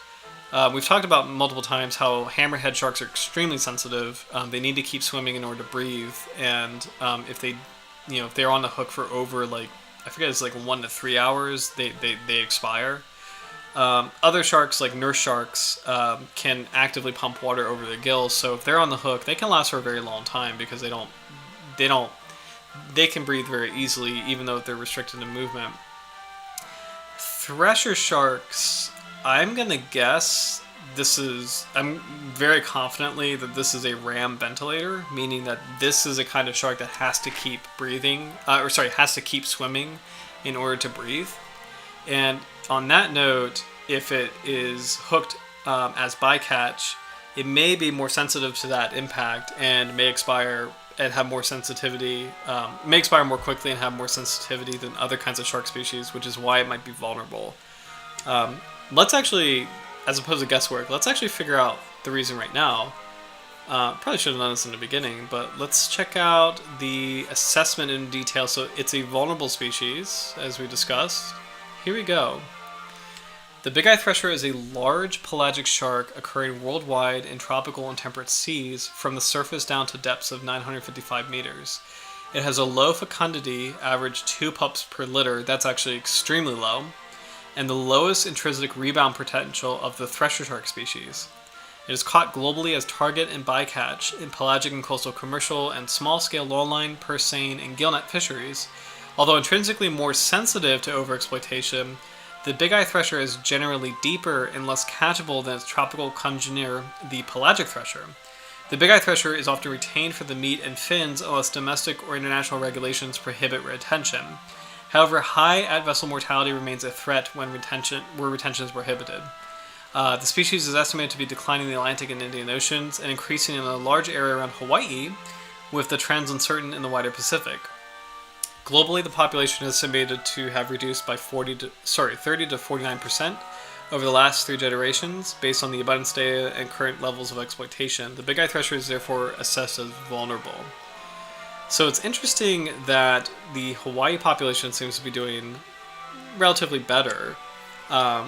We've talked about multiple times how hammerhead sharks are extremely sensitive. They need to keep swimming in order to breathe, and if they're on the hook for over I forget, it's 1 to 3 hours, they expire. Other sharks like nurse sharks can actively pump water over their gills, so if they're on the hook, they can last for a very long time because they can breathe very easily even though they're restricted in movement. Thresher sharks, I'm gonna guess I'm very confidently that this is a ram ventilator, meaning that this is a kind of shark that has to keep breathing, has to keep swimming in order to breathe. And on that note, if it is hooked as bycatch, it may be more sensitive to that impact and may expire and have more sensitivity, may expire more quickly and have more sensitivity than other kinds of shark species, which is why it might be vulnerable. Let's actually, as opposed to guesswork, let's actually figure out the reason right now. Probably should have done this in the beginning, but let's check out the assessment in detail. So it's a vulnerable species, as we discussed. Here we go. The Bigeye Thresher is a large pelagic shark occurring worldwide in tropical and temperate seas from the surface down to depths of 955 meters. It has a low fecundity, average 2 pups per litter, that's actually extremely low, and the lowest intrinsic rebound potential of the Thresher shark species. It is caught globally as target and bycatch in pelagic and coastal commercial and small-scale longline, purse seine, and gillnet fisheries. Although intrinsically more sensitive to overexploitation, the Bigeye Thresher is generally deeper and less catchable than its tropical congener, the pelagic thresher. The Bigeye Thresher is often retained for the meat and fins unless domestic or international regulations prohibit retention. However, high at-vessel mortality remains a threat where retention is prohibited. The species is estimated to be declining in the Atlantic and Indian Oceans and increasing in a large area around Hawaii, with the trends uncertain in the wider Pacific. Globally, the population is estimated to have reduced by 30 to 49% over the last 3 generations, based on the abundance data and current levels of exploitation. The Bigeye Thresher is therefore assessed as vulnerable. So it's interesting that the Hawaii population seems to be doing relatively better. I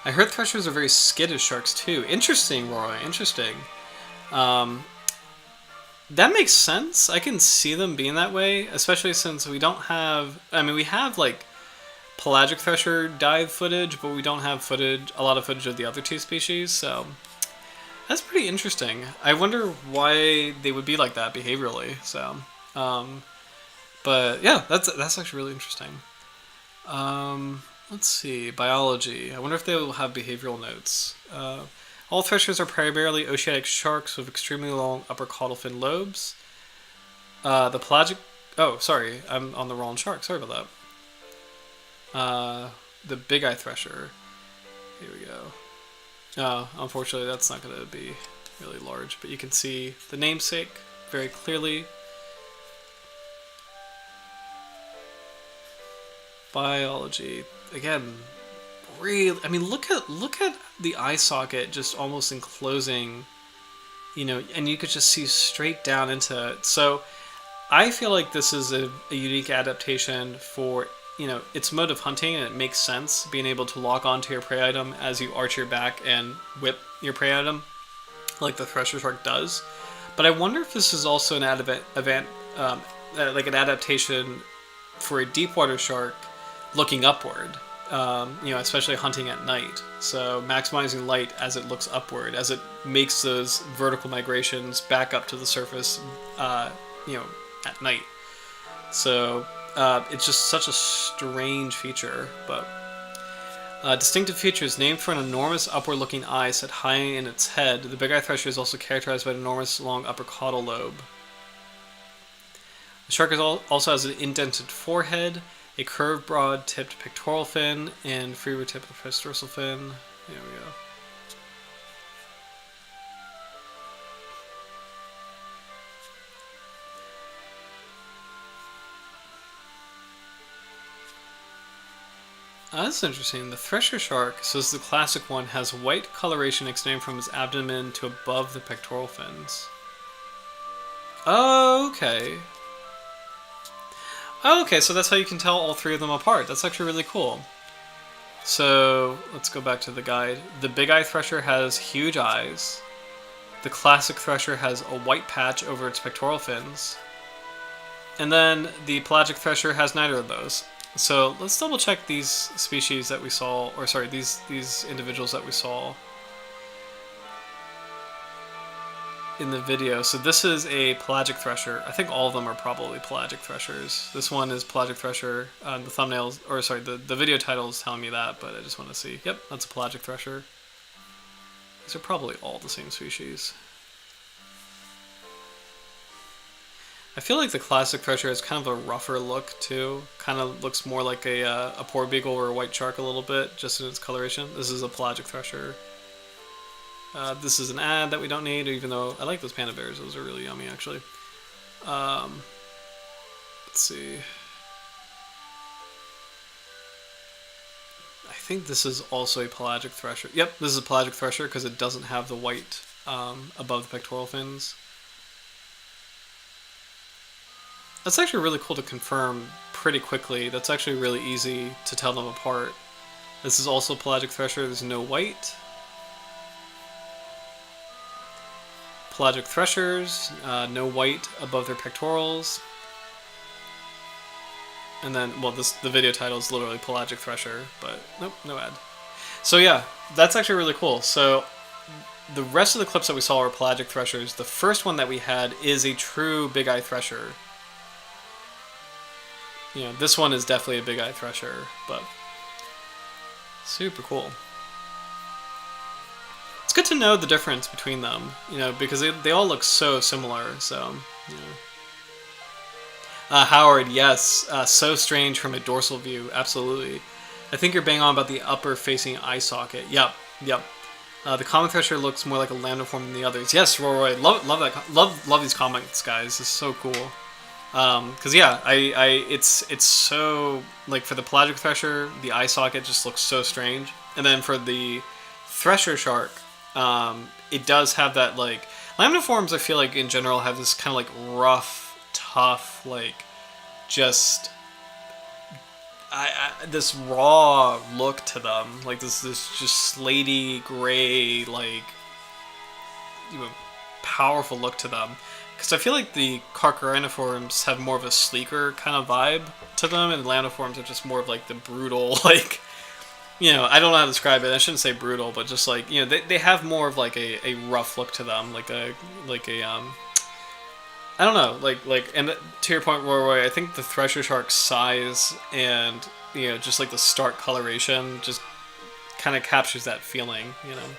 heard threshers are very skittish sharks too. Interesting, Roy. Interesting. That makes sense. I can see them being that way, especially since we don't have... we have pelagic thresher dive footage, but we don't have a lot of footage of the other 2 species, so that's pretty interesting. I wonder why they would be like that behaviorally, so... but yeah, that's actually really interesting. Let's see, biology. I wonder if they will have behavioral notes. All threshers are primarily oceanic sharks with extremely long upper caudal fin lobes. The pelagic... Oh, sorry, I'm on the wrong shark. Sorry about that. The Bigeye Thresher. Here we go. Unfortunately, that's not going to be really large, but you can see the namesake very clearly. Biology. Again, really, look at the eye socket just almost enclosing, and you could just see straight down into it. So I feel like this is a unique adaptation for, its mode of hunting, and it makes sense being able to lock onto your prey item as you arch your back and whip your prey item like the Thresher Shark does. But I wonder if this is also an adaptation for a deep water shark looking upward. Especially hunting at night. So maximizing light as it looks upward, as it makes those vertical migrations back up to the surface, at night. So it's just such a strange feature, but distinctive features named for an enormous upward-looking eye set high in its head. The Bigeye Thresher is also characterized by an enormous long upper caudal lobe. The shark also has an indented forehead, a curved, broad-tipped pectoral fin, and free tipped dorsal fin. There we go. That's interesting. The Thresher Shark, so this is the classic one, has white coloration extending from his abdomen to above the pectoral fins. Oh, okay. Oh, okay, so that's how you can tell all three of them apart. That's actually really cool. So, let's go back to the guide. The Bigeye Thresher has huge eyes. The classic Thresher has a white patch over its pectoral fins. And then the Pelagic Thresher has neither of those. So let's double check these species that we saw, or sorry, these individuals that we saw in the video. So this is a Pelagic Thresher. I think all of them are probably Pelagic Threshers. This one is Pelagic Thresher. The thumbnails, or sorry, the video title is telling me that, but I just want to see. Yep, that's a Pelagic Thresher. These are probably all the same species. I feel like the classic Thresher has kind of a rougher look too. Kind of looks more like a poor beagle or a white shark a little bit, just in its coloration. This is a Pelagic Thresher. This is an ad that we don't need, even though I like those panda bears. Those are really yummy, actually. Let's see. I think this is also a Pelagic Thresher. Yep, this is a Pelagic Thresher because it doesn't have the white above the pectoral fins. That's actually really cool to confirm pretty quickly. That's actually really easy to tell them apart. This is also a Pelagic Thresher. There's no white. Pelagic Threshers, no white above their pectorals. And then, well, the video title is literally Pelagic Thresher, but nope, no ad. So yeah, that's actually really cool. So the rest of the clips that we saw are Pelagic Threshers. The first one that we had is a true Bigeye Thresher. You know, this one is definitely a Bigeye Thresher, but super cool. It's good to know the difference between them, you know, because they all look so similar, so, you know. Howard, yes, so strange from a dorsal view, absolutely. I think you're bang on about the upper-facing eye socket. Yep. The common Thresher looks more like a lambda form than the others. Yes, Roy, love that, love these comments, guys. It's so cool. Cause yeah, it's so, like, for the Pelagic Thresher, the eye socket just looks so strange, and then for the Thresher Shark, it does have that, like, lambda forms I feel like in general have this kind of like rough, tough, like, just this raw look to them, like this just slaty gray, like, you know, powerful look to them. Because I feel like the Carchariniforms have more of a sleeker kind of vibe to them, and the Lambdaforms are just more of like the brutal, like, you know, I don't know how to describe it. I shouldn't say brutal, but just like, you know, they have more of like a rough look to them, like a I don't know, like, and to your point, Roy, I think the Thresher Shark's size and, you know, just like the stark coloration just kind of captures that feeling, you know.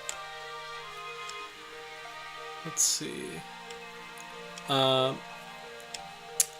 Let's see.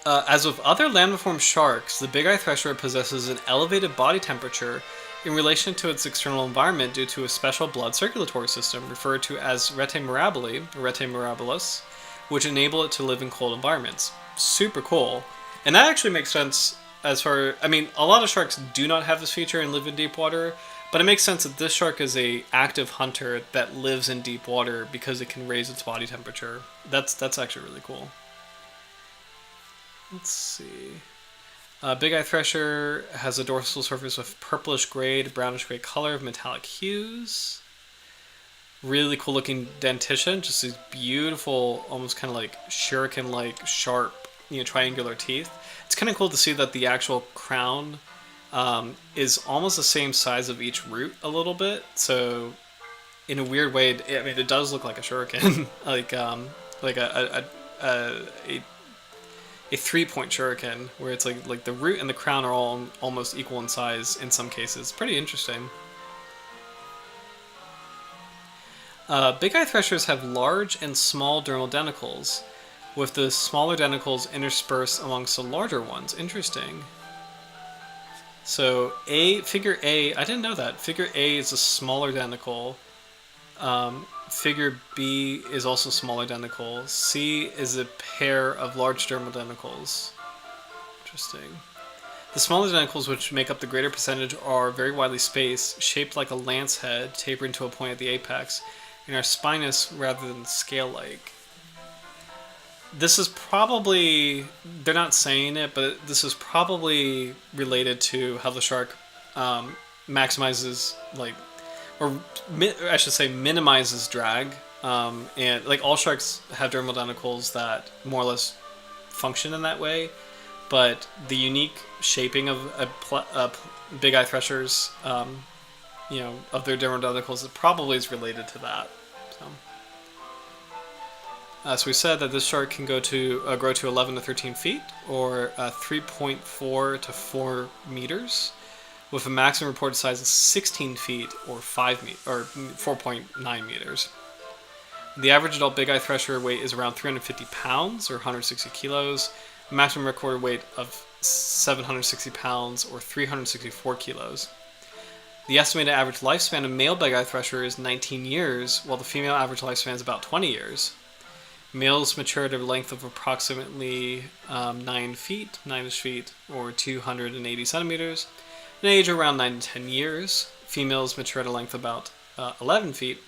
As with other lambdaform sharks, the Bigeye Thresher possesses an elevated body temperature in relation to its external environment due to a special blood circulatory system referred to as rete mirabili, or rete mirabilis, which enable it to live in cold environments. Super cool. And that actually makes sense as far, I mean, a lot of sharks do not have this feature and live in deep water, but it makes sense that this shark is a active hunter that lives in deep water because it can raise its body temperature. That's actually really cool. Let's see. Bigeye Thresher has a dorsal surface with purplish gray to brownish gray color of metallic hues. Really cool looking dentition, just these beautiful, almost kind of like shuriken-like sharp, you know, triangular teeth. It's kind of cool to see that the actual crown is almost the same size of each root a little bit. So in a weird way, I mean, it does look like a shuriken, like a 3-point shuriken, where it's like the root and the crown are all almost equal in size in some cases. Pretty interesting. Bigeye Threshers have large and small dermal denticles, with the smaller denticles interspersed amongst the larger ones. Interesting. So figure A, I didn't know that. Figure A is a smaller denticle. Figure B is also smaller denticle. C is a pair of large dermal denticles. Interesting. The smaller tentacles, which make up the greater percentage, are very widely spaced, shaped like a lance head, tapering to a point at the apex, and are spinous rather than scale-like. This is probably, they're not saying it, but this is probably related to how the shark maximizes, like, or I should say minimizes drag. And like all sharks have dermal tentacles that more or less function in that way, but the unique shaping of Bigeye Threshers, of their dermal tentacles, it probably is related to that. So we said that this shark can grow to 11 to 13 feet, or 3.4 to 4 meters, with a maximum reported size of 16 feet, or 4.9 meters. The average adult Bigeye Thresher weight is around 350 pounds, or 160 kilos. Maximum recorded weight of 760 pounds, or 364 kilos. The estimated average lifespan of male Bigeye Thresher is 19 years, while the female average lifespan is about 20 years. Males mature at a length of approximately 9-ish feet, or 280 centimeters, and age around 9 to 10 years. Females mature at a length of about 11 feet,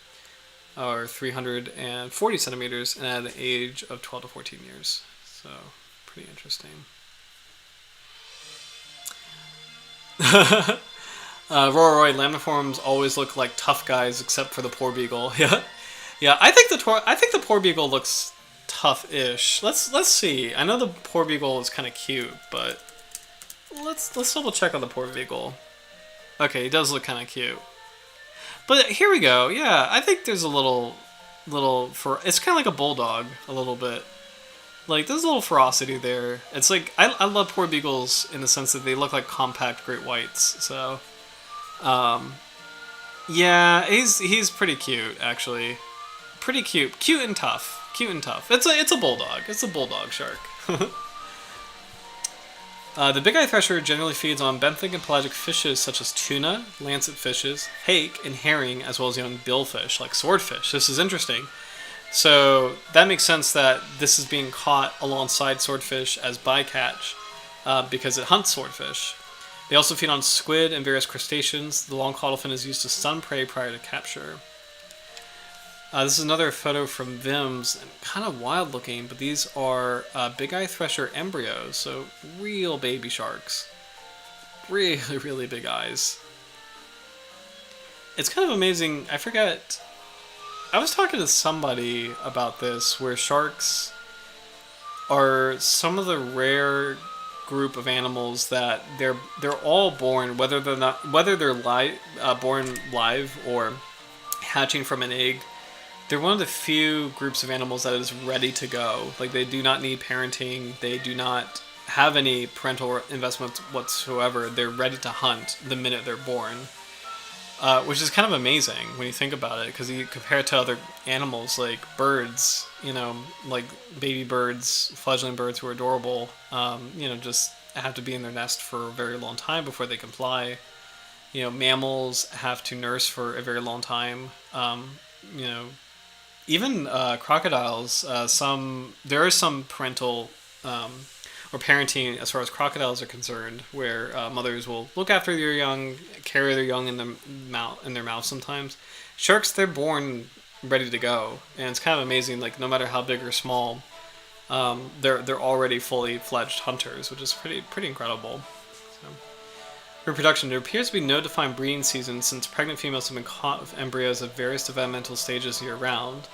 or 340 centimeters, and at an age of 12 to 14 years. So, pretty interesting. Roroi lamniforms always look like tough guys, except for the poor beagle. Yeah, I think the poor beagle looks tough-ish. Let's see. I know the poor beagle is kind of cute, but let's double check on the poor beagle. Okay, he does look kind of cute. But here we go. Yeah, I think there's a little it's kind of like a bulldog a little bit. Like there's a little ferocity there. It's like I love poor beagles in the sense that they look like compact great whites. So, yeah, he's pretty cute actually. Pretty cute and tough. It's a bulldog. It's a bulldog shark. The Bigeye Thresher generally feeds on benthic and pelagic fishes such as tuna, lancet fishes, hake, and herring, as well as young billfish like swordfish. This is interesting. So that makes sense that this is being caught alongside swordfish as bycatch because it hunts swordfish. They also feed on squid and various crustaceans. The long caudal fin is used to stun prey prior to capture. This is another photo from Vim's, kind of wild looking, but these are Bigeye Thresher embryos, so real baby sharks. Really, really big eyes. It's kind of amazing, I was talking to somebody about this, where sharks are some of the rare group of animals that they're all born, whether they're born live or hatching from an egg. They're one of the few groups of animals that is ready to go. Like, they do not need parenting. They do not have any parental investment whatsoever. They're ready to hunt the minute they're born, which is kind of amazing when you think about it, because you compare it to other animals like birds, like baby birds, fledgling birds who are adorable, just have to be in their nest for a very long time before they can fly. Mammals have to nurse for a very long time. Even crocodiles, there is some parental or parenting as far as crocodiles are concerned, where mothers will look after their young, carry their young in their mouth sometimes. Sharks, they're born ready to go, and it's kind of amazing. Like, no matter how big or small, they're already fully fledged hunters, which is pretty incredible. So. Reproduction. There appears to be no defined breeding season, since pregnant females have been caught with embryos at various developmental stages year-round.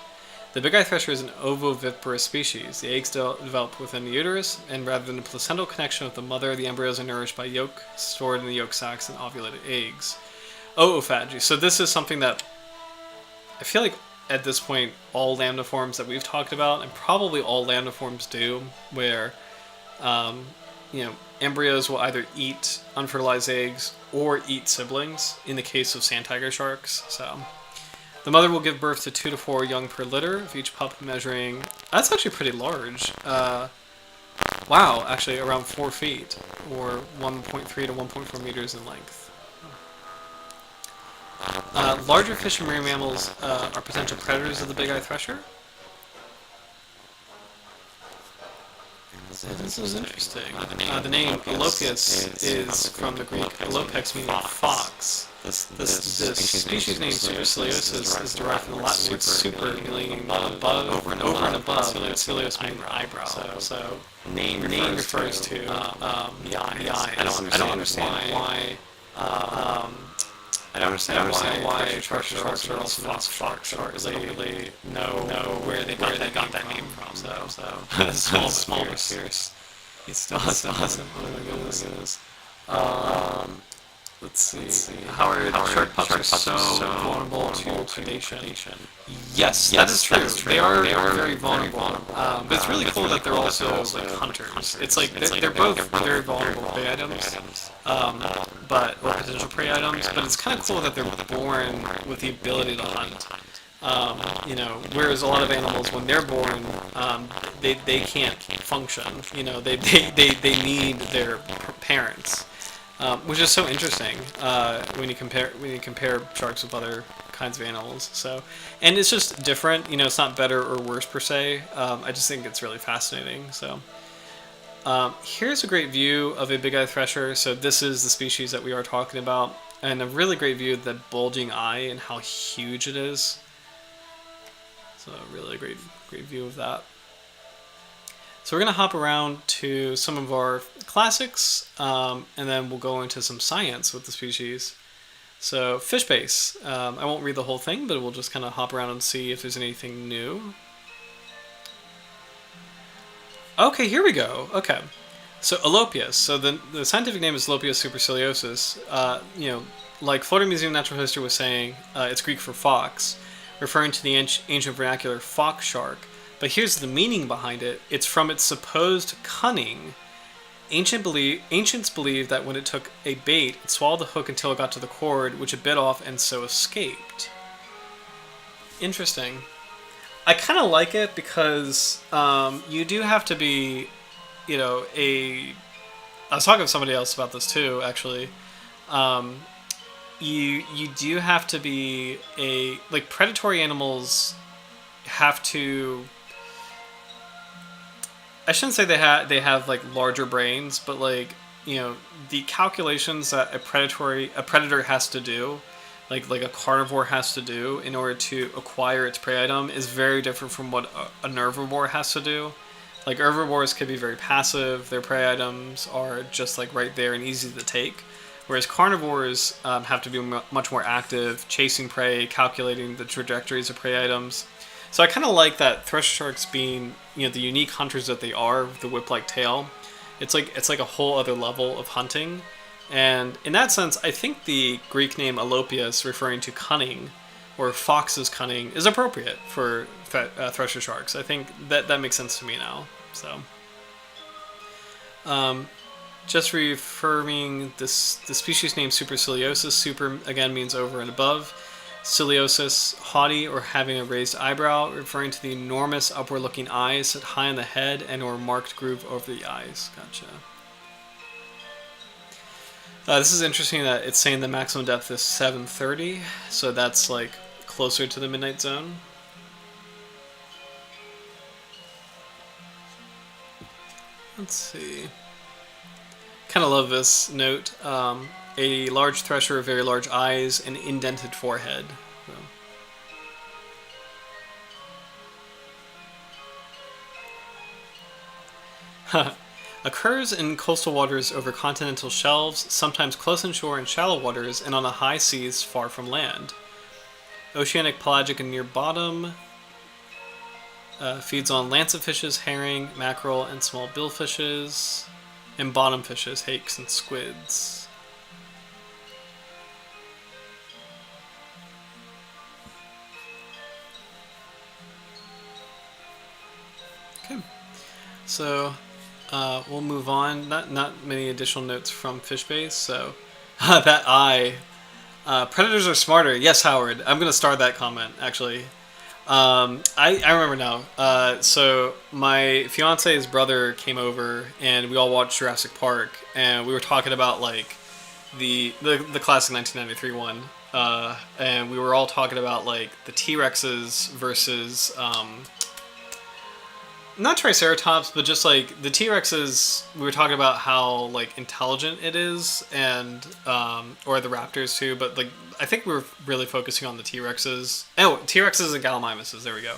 The Bigeye Thresher is an ovoviviparous species. The eggs develop within the uterus, and rather than a placental connection with the mother, the embryos are nourished by yolk stored in the yolk sacs and ovulated eggs. Oophagy. So this is something that I feel like at this point all lamniforms that we've talked about, and probably all lamniforms do, where embryos will either eat unfertilized eggs or eat siblings, in the case of sand tiger sharks. So the mother will give birth to 2 to 4 young per litter, with each pup measuring, that's actually pretty large. Wow, actually around 4 feet, or 1.3 to 1.4 meters in length. Larger fish and marine mammals are potential predators of the Bigeye Thresher. This is interesting. The name Alopias is from the Greek alopex, meaning fox. This species name superciliosus is derived from the Latin word super, meaning above, over and above, cilios meaning eyebrow. So name refers to the eyes. I don't understand why. I don't understand why Thresher Sharks are also known as fox sharks. I don't really know where they got that name from. So small but fierce. It's awesome. Oh my goodness. Let's see. Howard, shark pups are so vulnerable to predation. Yes, that is true. They are very vulnerable. But it's really cool that they're also like hunters. It's like they're both very vulnerable prey items, or potential prey items. But it's kind of cool that they're born with the ability to hunt. Whereas a lot of animals, when they're born, they can't function. They need their parents. Which is so interesting when you compare sharks with other kinds of animals. So, and it's just different. It's not better or worse per se. I just think it's really fascinating. So, here's a great view of a big-eye thresher. So this is the species that we are talking about, and a really great view of the bulging eye and how huge it is. So, a really great view of that. So we're going to hop around to some of our classics, and then we'll go into some science with the species. So fish base. I won't read the whole thing, but we'll just kind of hop around and see if there's anything new. Okay, here we go. Okay. So Alopias. So the scientific name is Alopias superciliosus. Like Florida Museum of Natural History was saying, it's Greek for fox, referring to the ancient vernacular fox shark. But here's the meaning behind it. It's from its supposed cunning. Ancients believed that when it took a bait, it swallowed the hook until it got to the cord, which it bit off and so escaped. Interesting. I kind of like it because you do have to be, I was talking to somebody else about this too, actually. You do have to be predatory animals have to. I shouldn't say they have like larger brains, but the calculations that a predator has to do, like a carnivore has to do in order to acquire its prey item is very different from what an herbivore has to do. Like herbivores can be very passive; their prey items are just like right there and easy to take, whereas carnivores have to be much more active, chasing prey, calculating the trajectories of prey items. So I kind of like that thresher sharks being, the unique hunters that they are, with the whip-like tail. It's like a whole other level of hunting, and in that sense, I think the Greek name Alopias, referring to cunning, or fox's cunning, is appropriate for thresher sharks. I think that makes sense to me now. So, just reaffirming the species name superciliosus. Super again means over and above. Ciliosus, haughty or having a raised eyebrow, referring to the enormous upward-looking eyes set high on the head and or marked groove over the eyes. Gotcha. This is interesting that it's saying the maximum depth is 730, so that's like closer to the midnight zone. Let's see. Kind of love this note. A large thresher, very large eyes, and indented forehead. Occurs in coastal waters over continental shelves, sometimes close inshore in shallow waters, and on the high seas far from land. Oceanic, pelagic, and near bottom. Feeds on lancetfishes, herring, mackerel, and small billfishes. And bottom fishes, hakes, and squids. Okay, so we'll move on. Not many additional notes from fish base. So that eye, predators are smarter. Yes, Howard. I'm gonna start that comment actually. I remember now. So my fiance's brother came over and we all watched Jurassic Park, and we were talking about like the classic 1993 one. And we were all talking about like the T-Rexes versus not Triceratops, but just like the T-Rexes. We were talking about how like intelligent it is, and or the raptors too. But like I think we were really focusing on the T-Rexes. Oh, T-Rexes and Gallimimuses. There we go.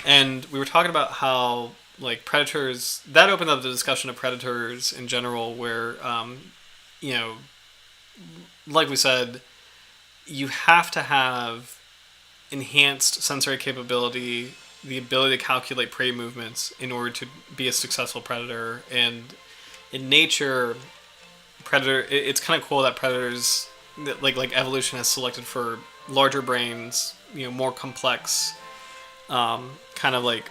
And we were talking about how like predators that opened up the discussion of predators in general, where you know, like we said, you have to have enhanced sensory capability, the ability to calculate prey movements in order to be a successful predator. And in nature, it's kind of cool that predators, like evolution has selected for larger brains, more complex, kind of like,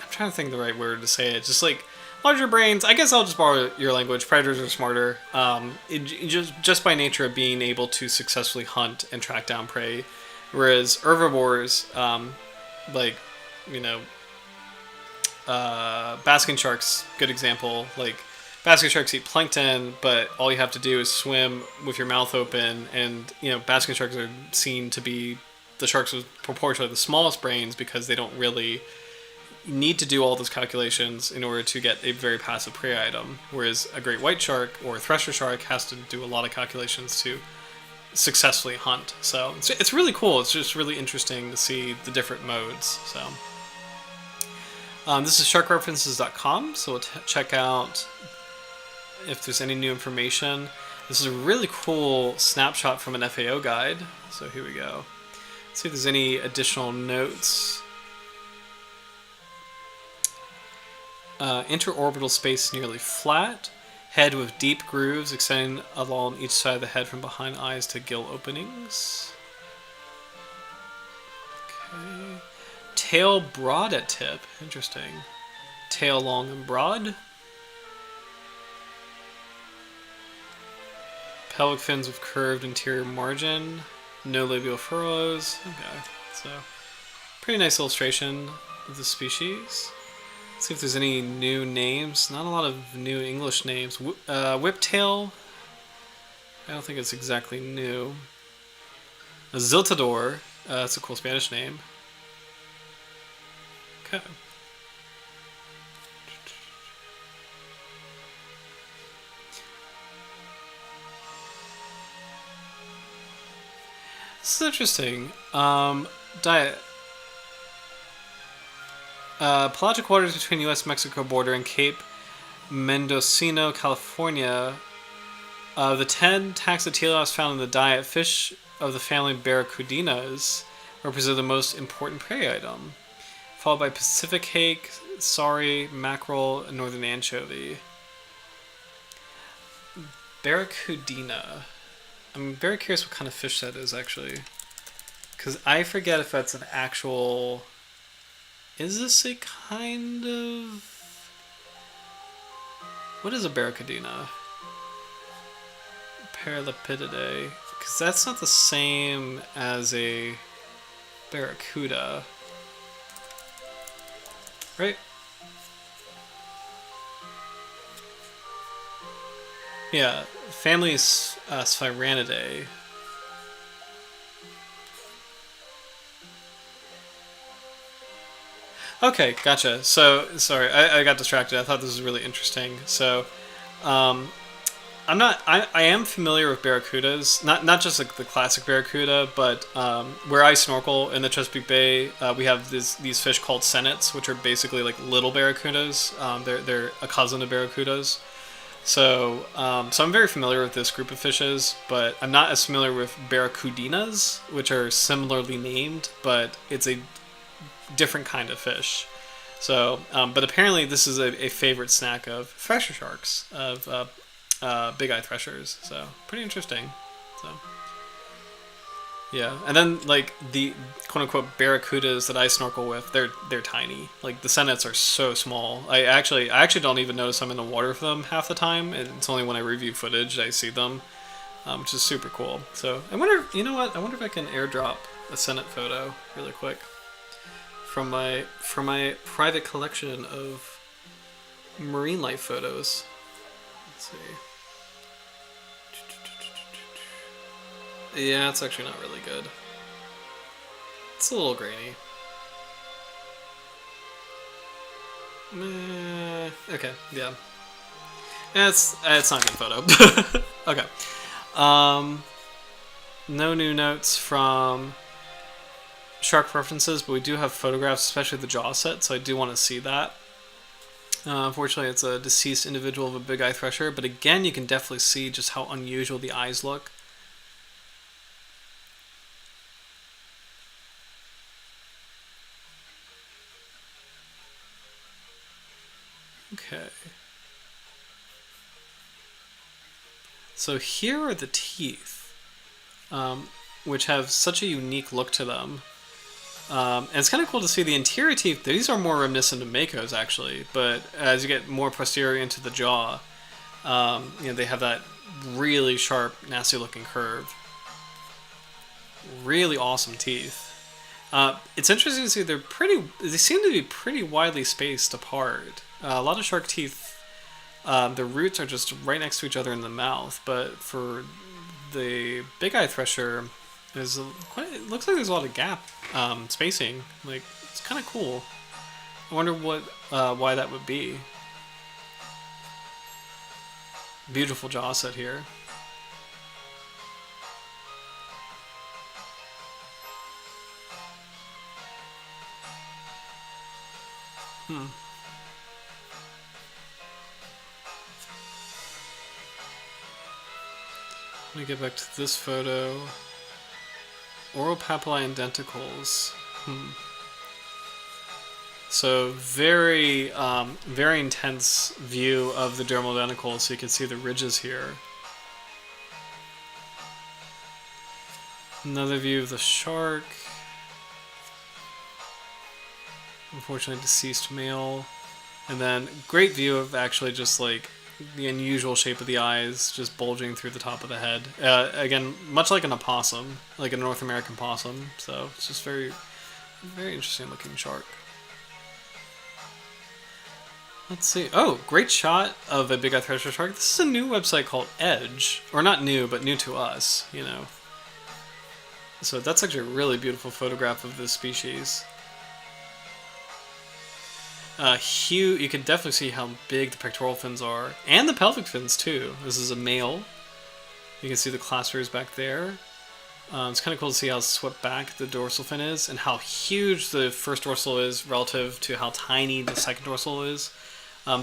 I'm trying to think of the right word to say it, just like larger brains. I guess I'll just borrow your language. Predators are smarter, just by nature of being able to successfully hunt and track down prey. Whereas herbivores, like, basking sharks, good example. Like, basking sharks eat plankton, but all you have to do is swim with your mouth open. And, basking sharks are seen to be the sharks with proportionally the smallest brains because they don't really need to do all those calculations in order to get a very passive prey item. Whereas a great white shark or a thresher shark has to do a lot of calculations to successfully hunt. So it's really cool. It's just really interesting to see the different modes. So this is sharkreferences.com, so we'll check out if there's any new information. This is a really cool snapshot from an FAO guide. So here we go. Let's see if there's any additional notes. Interorbital space nearly flat. Head with deep grooves extending along each side of the head from behind eyes to gill openings. Okay. Tail broad at tip. Interesting. Tail long and broad. Pelvic fins with curved interior margin. No labial furrows. Okay, so pretty nice illustration of the species. Let's see if there's any new names. Not a lot of new English names. Whiptail. I don't think it's exactly new. A Ziltador. That's a cool Spanish name. Okay. This is interesting. Diet. Pelagic waters between U.S.-Mexico border and Cape Mendocino, California. The 10 taxotelos found in the diet, fish of the family Barracudinas represent the most important prey item, followed by Pacific hake, saury, mackerel, and northern anchovy. Barracudina. I'm very curious what kind of fish that is, actually. Because I forget if that's an actual... Is this a kind of... What is a Barracudina? Paralepididae. Because that's not the same as a barracuda. Right? Yeah, family is Spiranidae. Okay, gotcha. So, sorry, I got distracted. I thought this was really interesting. So, I am familiar with barracudas, not just like the classic barracuda, but where I snorkel in the Chesapeake Bay, we have these fish called sennets, which are basically like little barracudas. They're a cousin of barracudas. So I'm very familiar with this group of fishes, but I'm not as familiar with barracudinas, which are similarly named, but it's a different kind of fish. So, but apparently this is a favorite snack of thresher sharks, of bigeye threshers. So pretty interesting. So yeah, and then like the quote unquote barracudas that I snorkel with, they're tiny. Like the sennets are so small. I actually don't even notice I'm in the water with them half the time. It's only when I review footage that I see them, which is super cool. So I wonder, you know what? I wonder if I can airdrop a sennet photo really quick from my private collection of marine life photos. Let's see. Yeah, it's actually not really good. It's a little grainy. Okay, yeah. It's not a good photo. Okay. No new notes from shark preferences, but we do have photographs, especially the jaw set, so I do want to see that. Unfortunately, it's a deceased individual of a Bigeye Thresher, but again, you can definitely see just how unusual the eyes look. Okay. So here are the teeth, which have such a unique look to them. And it's kind of cool to see the interior teeth. These are more reminiscent of Mako's, actually, but as you get more posterior into the jaw, they have that really sharp, nasty-looking curve. Really awesome teeth. It's interesting to see they seem to be pretty widely spaced apart. A lot of shark teeth, the roots are just right next to each other in the mouth, but for the Bigeye Thresher, it looks like there's a lot of gap spacing. Like, it's kind of cool. I wonder why that would be. Beautiful jaw set here. Let me get back to this photo. Oral papillae and denticles. So very, very intense view of the dermal denticles, so you can see the ridges here. Another view of the shark. Unfortunately deceased male. And then great view of actually just like the unusual shape of the eyes just bulging through the top of the head. Again, much like an opossum, like a North American possum. So it's just very, very interesting looking shark. Let's see. Oh, great shot of a Bigeye Thresher Shark. This is a new website called Edge. Or not new, but new to us, you know. So that's actually a really beautiful photograph of this species. Huge. You can definitely see how big the pectoral fins are. And the pelvic fins, too. This is a male. You can see the claspers back there. It's kind of cool to see how swept back the dorsal fin is and how huge the first dorsal is relative to how tiny the second dorsal is.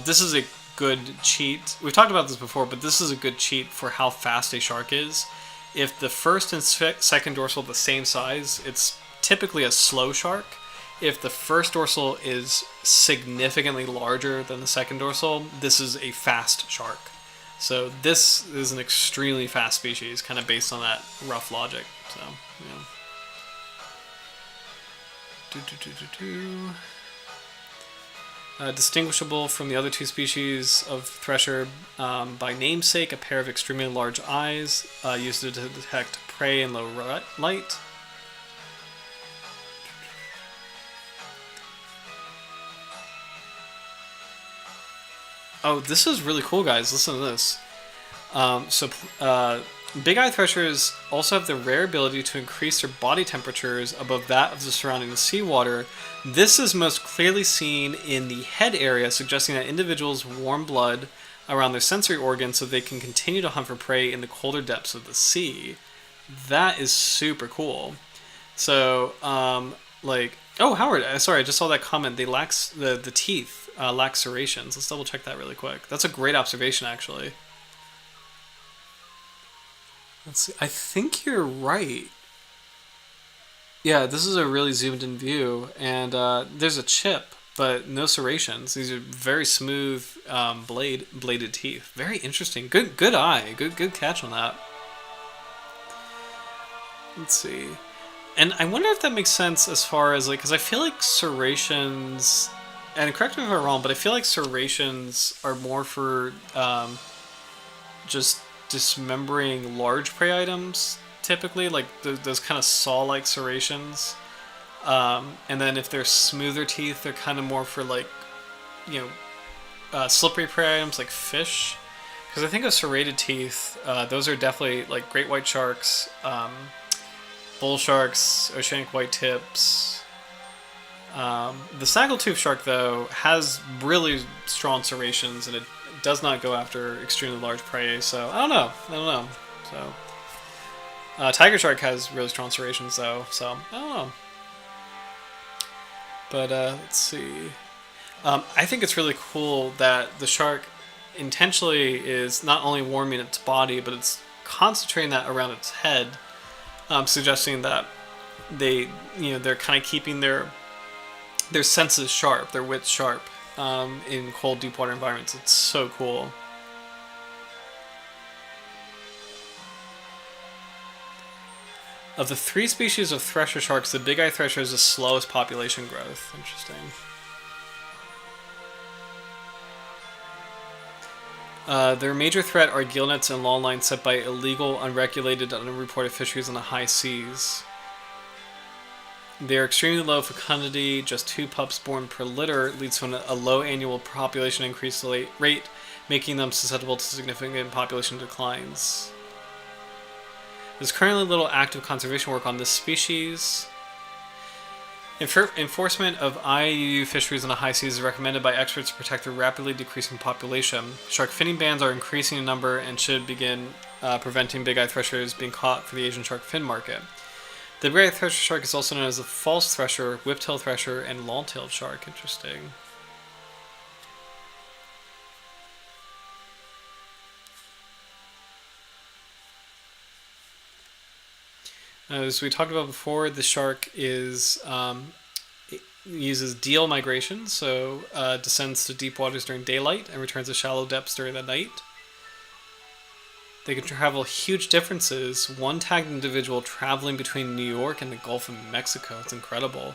This is a good cheat. We've talked about this before, but this is a good cheat for how fast a shark is. If the first and second dorsal are the same size, it's typically a slow shark. If the first dorsal is significantly larger than the second dorsal, this is a fast shark. So this is an extremely fast species, kind of based on that rough logic. So, yeah. Distinguishable from the other two species of thresher by namesake, a pair of extremely large eyes used to detect prey in low light. Oh, this is really cool, guys. Listen to this. Bigeye threshers also have the rare ability to increase their body temperatures above that of the surrounding seawater. This is most clearly seen in the head area, suggesting that individuals warm blood around their sensory organs so they can continue to hunt for prey in the colder depths of the sea. That is super cool. So, oh, Howard, sorry, I just saw that comment. They lack the teeth. Lack serrations. Let's double check that really quick. That's a great observation, actually. Let's see. I think you're right. Yeah, this is a really zoomed in view, and there's a chip, but no serrations. These are very smooth bladed teeth. Very interesting. Good eye. Good catch on that. Let's see. And I wonder if that makes sense as far as because I feel like serrations. And correct me if I'm wrong, but I feel like serrations are more for just dismembering large prey items, typically, like those kind of saw-like serrations. And then if they're smoother teeth, they're kind of more for slippery prey items like fish. Because I think of serrated teeth, those are definitely like great white sharks, bull sharks, oceanic white tips. The snaggletooth shark, though, has really strong serrations, and it does not go after extremely large prey. So I don't know. So tiger shark has really strong serrations, though. So I don't know. But let's see. I think it's really cool that the shark intentionally is not only warming its body, but it's concentrating that around its head, suggesting that they're kind of keeping their senses sharp, their wits sharp, in cold, deep water environments. It's so cool. Of the 3 species of thresher sharks, the Bigeye Thresher is the slowest population growth. Interesting. Their major threat are gill nets and long lines set by illegal, unregulated, and unreported fisheries on the high seas. They are extremely low fecundity. Just 2 pups born per litter leads to a low annual population increase rate, making them susceptible to significant population declines. There's currently little active conservation work on this species. Enforcement of IUU fisheries on the high seas is recommended by experts to protect the rapidly decreasing population. Shark finning bans are increasing in number and should begin preventing big-eye threshers being caught for the Asian shark fin market. The Bigeye Thresher shark is also known as the false thresher, whip-tailed thresher, and long-tailed shark. Interesting. As we talked about before, the shark uses deal migration, so descends to deep waters during daylight and returns to shallow depths during the night. They can travel huge distances, one tagged individual traveling between New York and the Gulf of Mexico. It's incredible.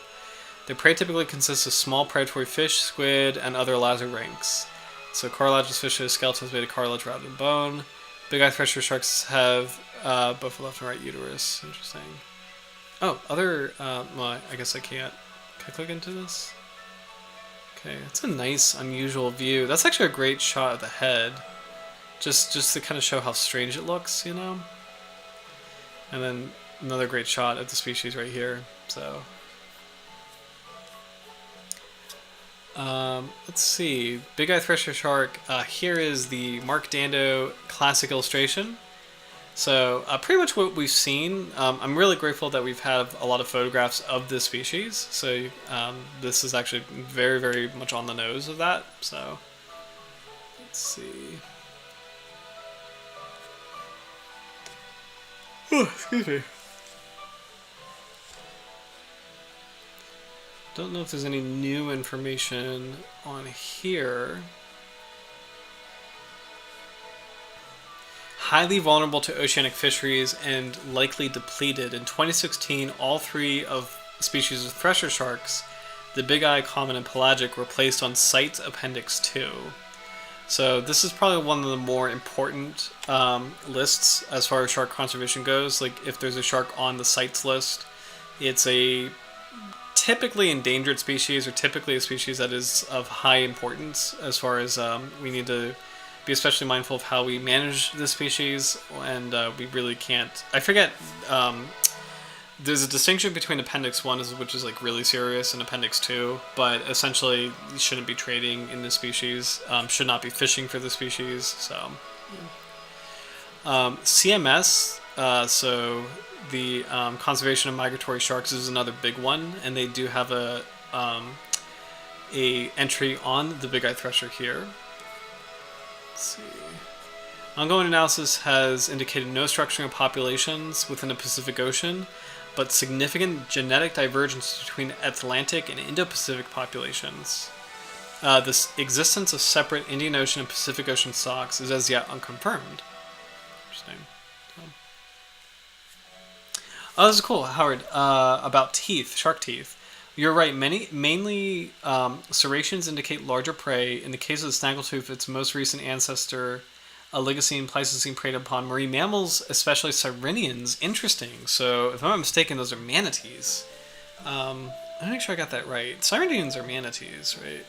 Their prey typically consists of small predatory fish, squid, and other larynx. So cartilaginous fishes, skeletons made of cartilage rather than bone. Bigeye thresher sharks have both left and right uterus. Interesting. Oh, other... well, I guess I can't. Can I click into this? Okay, that's a nice, unusual view. That's actually a great shot of the head. Just to kind of show how strange it looks, you know? And then another great shot of the species right here. So... let's see. Bigeye Thresher Shark. Here is the Mark Dando classic illustration. So pretty much what we've seen. I'm really grateful that we've had a lot of photographs of this species. So this is actually very, very much on the nose of that. So let's see. Oh, excuse me. Don't know if there's any new information on here. Highly vulnerable to oceanic fisheries and likely depleted. In 2016, all 3 of species of thresher sharks, the bigeye, common, and pelagic, were placed on CITES Appendix 2. So this is probably one of the more important lists as far as shark conservation goes. Like if there's a shark on the CITES list, it's a typically endangered species, or typically a species that is of high importance as far as we need to be especially mindful of how we manage this species, and we really can't... I forget, there's a distinction between Appendix 1, which is like really serious, and Appendix 2, but essentially you shouldn't be trading in this species, should not be fishing for the species, so... CMS, so the conservation of migratory sharks is another big one, and they do have a entry on the Bigeye Thresher here. Let's see. Ongoing analysis has indicated no structuring of populations within the Pacific Ocean, but significant genetic divergence between Atlantic and Indo-Pacific populations. The existence of separate Indian Ocean and Pacific Ocean stocks is as yet unconfirmed. Interesting. Oh, this is cool, Howard. About teeth, shark teeth. You're right. Mainly serrations indicate larger prey. In the case of the snaggletooth, its most recent ancestor, Oligocene, Pleistocene, preyed upon marine mammals, especially sirenians. Interesting. So, if I'm not mistaken, those are manatees. I'm not make sure I got that right. Sirenians are manatees, right?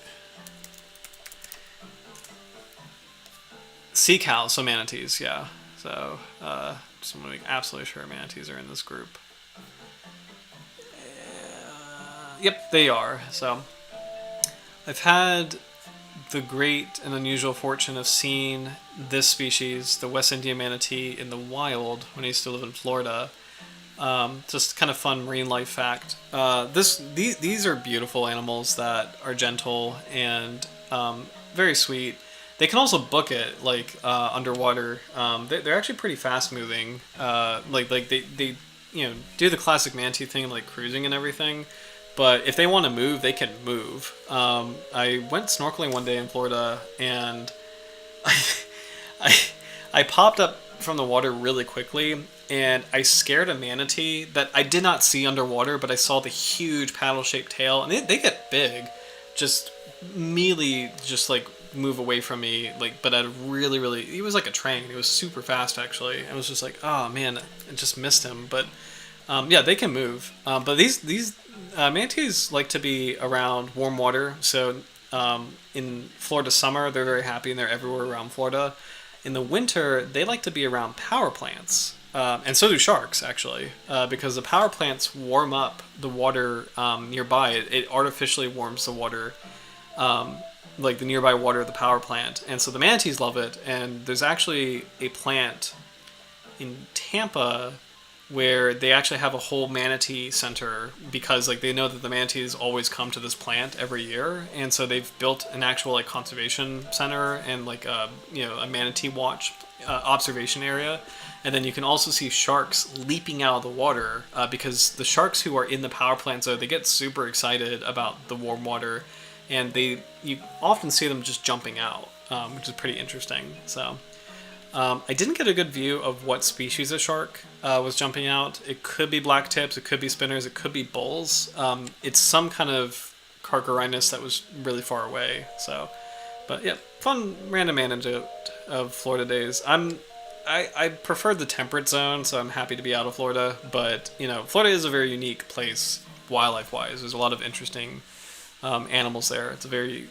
Sea cows, so manatees, yeah. So, just want to make absolutely sure manatees are in this group. Yep, they are. So I've had the great and unusual fortune of seeing this species, the West Indian manatee, in the wild when I used to live in Florida. Just kind of fun marine life fact. These are beautiful animals that are gentle and very sweet. They can also book it like underwater. They're actually pretty fast moving. They do the classic manatee thing like cruising and everything. But if they want to move, they can move. I went snorkeling one day in Florida, and I, I popped up from the water really quickly, and I scared a manatee that I did not see underwater, but I saw the huge paddle-shaped tail, and they get big. Just immediately, just like move away from me, like, but at a really, it was like a train. It was super fast, actually. I was just like, oh man, I just missed him. But yeah, they can move. But these manatees like to be around warm water. So in Florida summer, they're very happy and they're everywhere around Florida. In the winter, they like to be around power plants. And so do sharks, actually, because the power plants warm up the water nearby. It artificially warms the water, like the nearby water of the power plant. And so the manatees love it. And there's actually a plant in Tampa where they actually have a whole manatee center because like they know that the manatees always come to this plant every year, and so they've built an actual like conservation center and like a manatee watch observation area. And then you can also see sharks leaping out of the water because the sharks who are in the power plant zone, they get super excited about the warm water, and you often see them just jumping out, which is pretty interesting. So I didn't get a good view of what species of shark was jumping out. It could be black tips, it could be spinners, it could be bulls. It's some kind of carcharodontis that was really far away. So, but yeah, fun random anecdote of Florida days. I prefer the temperate zone, so I'm happy to be out of Florida. But Florida is a very unique place wildlife-wise. There's a lot of interesting animals there. It's a very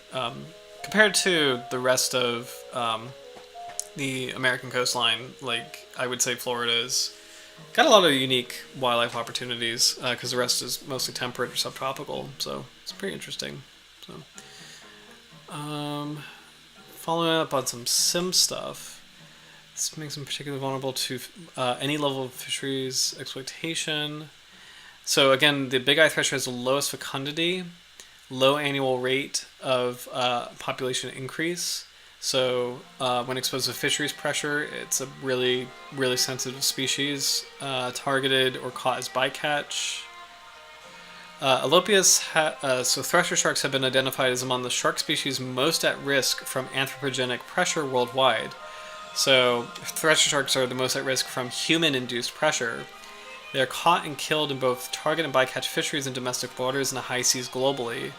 compared to the rest of the American coastline, like I would say Florida's got a lot of unique wildlife opportunities because the rest is mostly temperate or subtropical, so it's pretty interesting. So, following up on some sim stuff, this makes them particularly vulnerable to any level of fisheries exploitation. So again, the Bigeye Thresher has the lowest fecundity, low annual rate of population increase. So when exposed to fisheries pressure, it's a really, really sensitive species, targeted or caught as bycatch. Alopias, so thresher sharks have been identified as among the shark species most at risk from anthropogenic pressure worldwide. So thresher sharks are the most at risk from human-induced pressure. They are caught and killed in both target and bycatch fisheries in domestic waters and the high seas globally.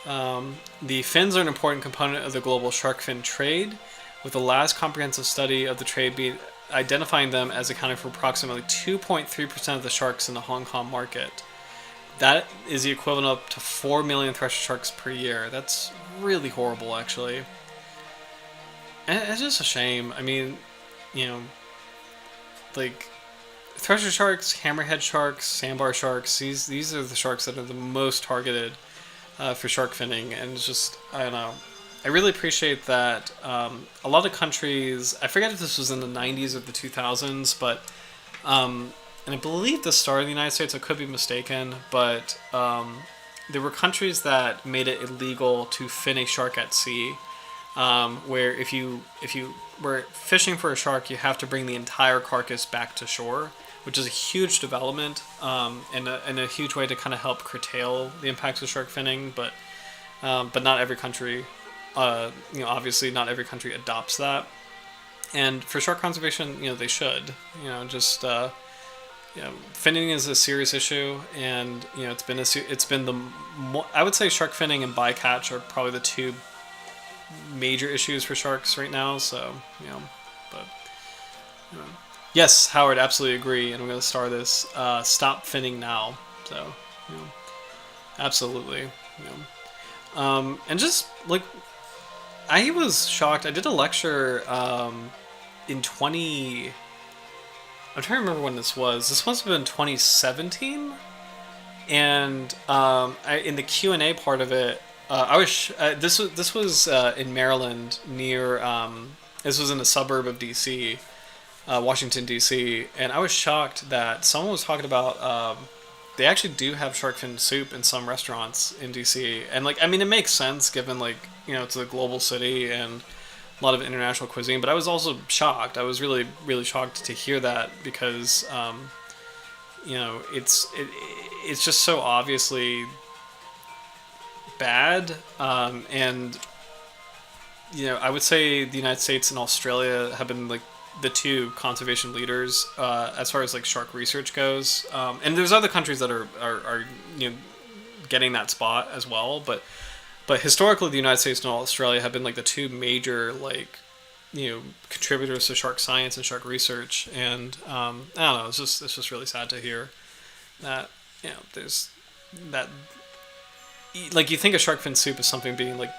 The fins are an important component of the global shark fin trade, with the last comprehensive study of the trade identifying them as accounting for approximately 2.3% of the sharks in the Hong Kong market. That is the equivalent of up to 4 million thresher sharks per year. That's really horrible, actually. And it's just a shame. I mean, like thresher sharks, hammerhead sharks, sandbar sharks, these are the sharks that are the most targeted for shark finning, and it's just, I don't know. I really appreciate that a lot of countries, I forget if this was in the 90s or the 2000s, but, and I believe the start of the United States, I could be mistaken, but there were countries that made it illegal to fin a shark at sea, where if you were fishing for a shark, you have to bring the entire carcass back to shore, which is a huge development and a huge way to kind of help curtail the impacts of shark finning. But not every country, obviously not every country adopts that. And for shark conservation, they should, finning is a serious issue, and it's been I would say shark finning and bycatch are probably the two major issues for sharks right now. So but. Yes, Howard, absolutely agree, and I'm going to star this. Stop finning now. So, absolutely. And just, like, I was shocked. I did a lecture in I'm trying to remember when this was. This must have been 2017? And in the Q&A part of it, this was in Maryland near this was in a suburb of DC, Washington D.C., and I was shocked that someone was talking about they actually do have shark fin soup in some restaurants in DC, and like I mean it makes sense given like it's a global city and a lot of international cuisine. But I was also shocked. I was really shocked to hear that because it's just so obviously bad, and I would say the United States and Australia have been like the two conservation leaders as far as like shark research goes, and there's other countries that are getting that spot as well, but historically the United States and Australia have been like the two major like contributors to shark science and shark research. And I don't know, it's just really sad to hear that there's that, like, you think of shark fin soup as something being like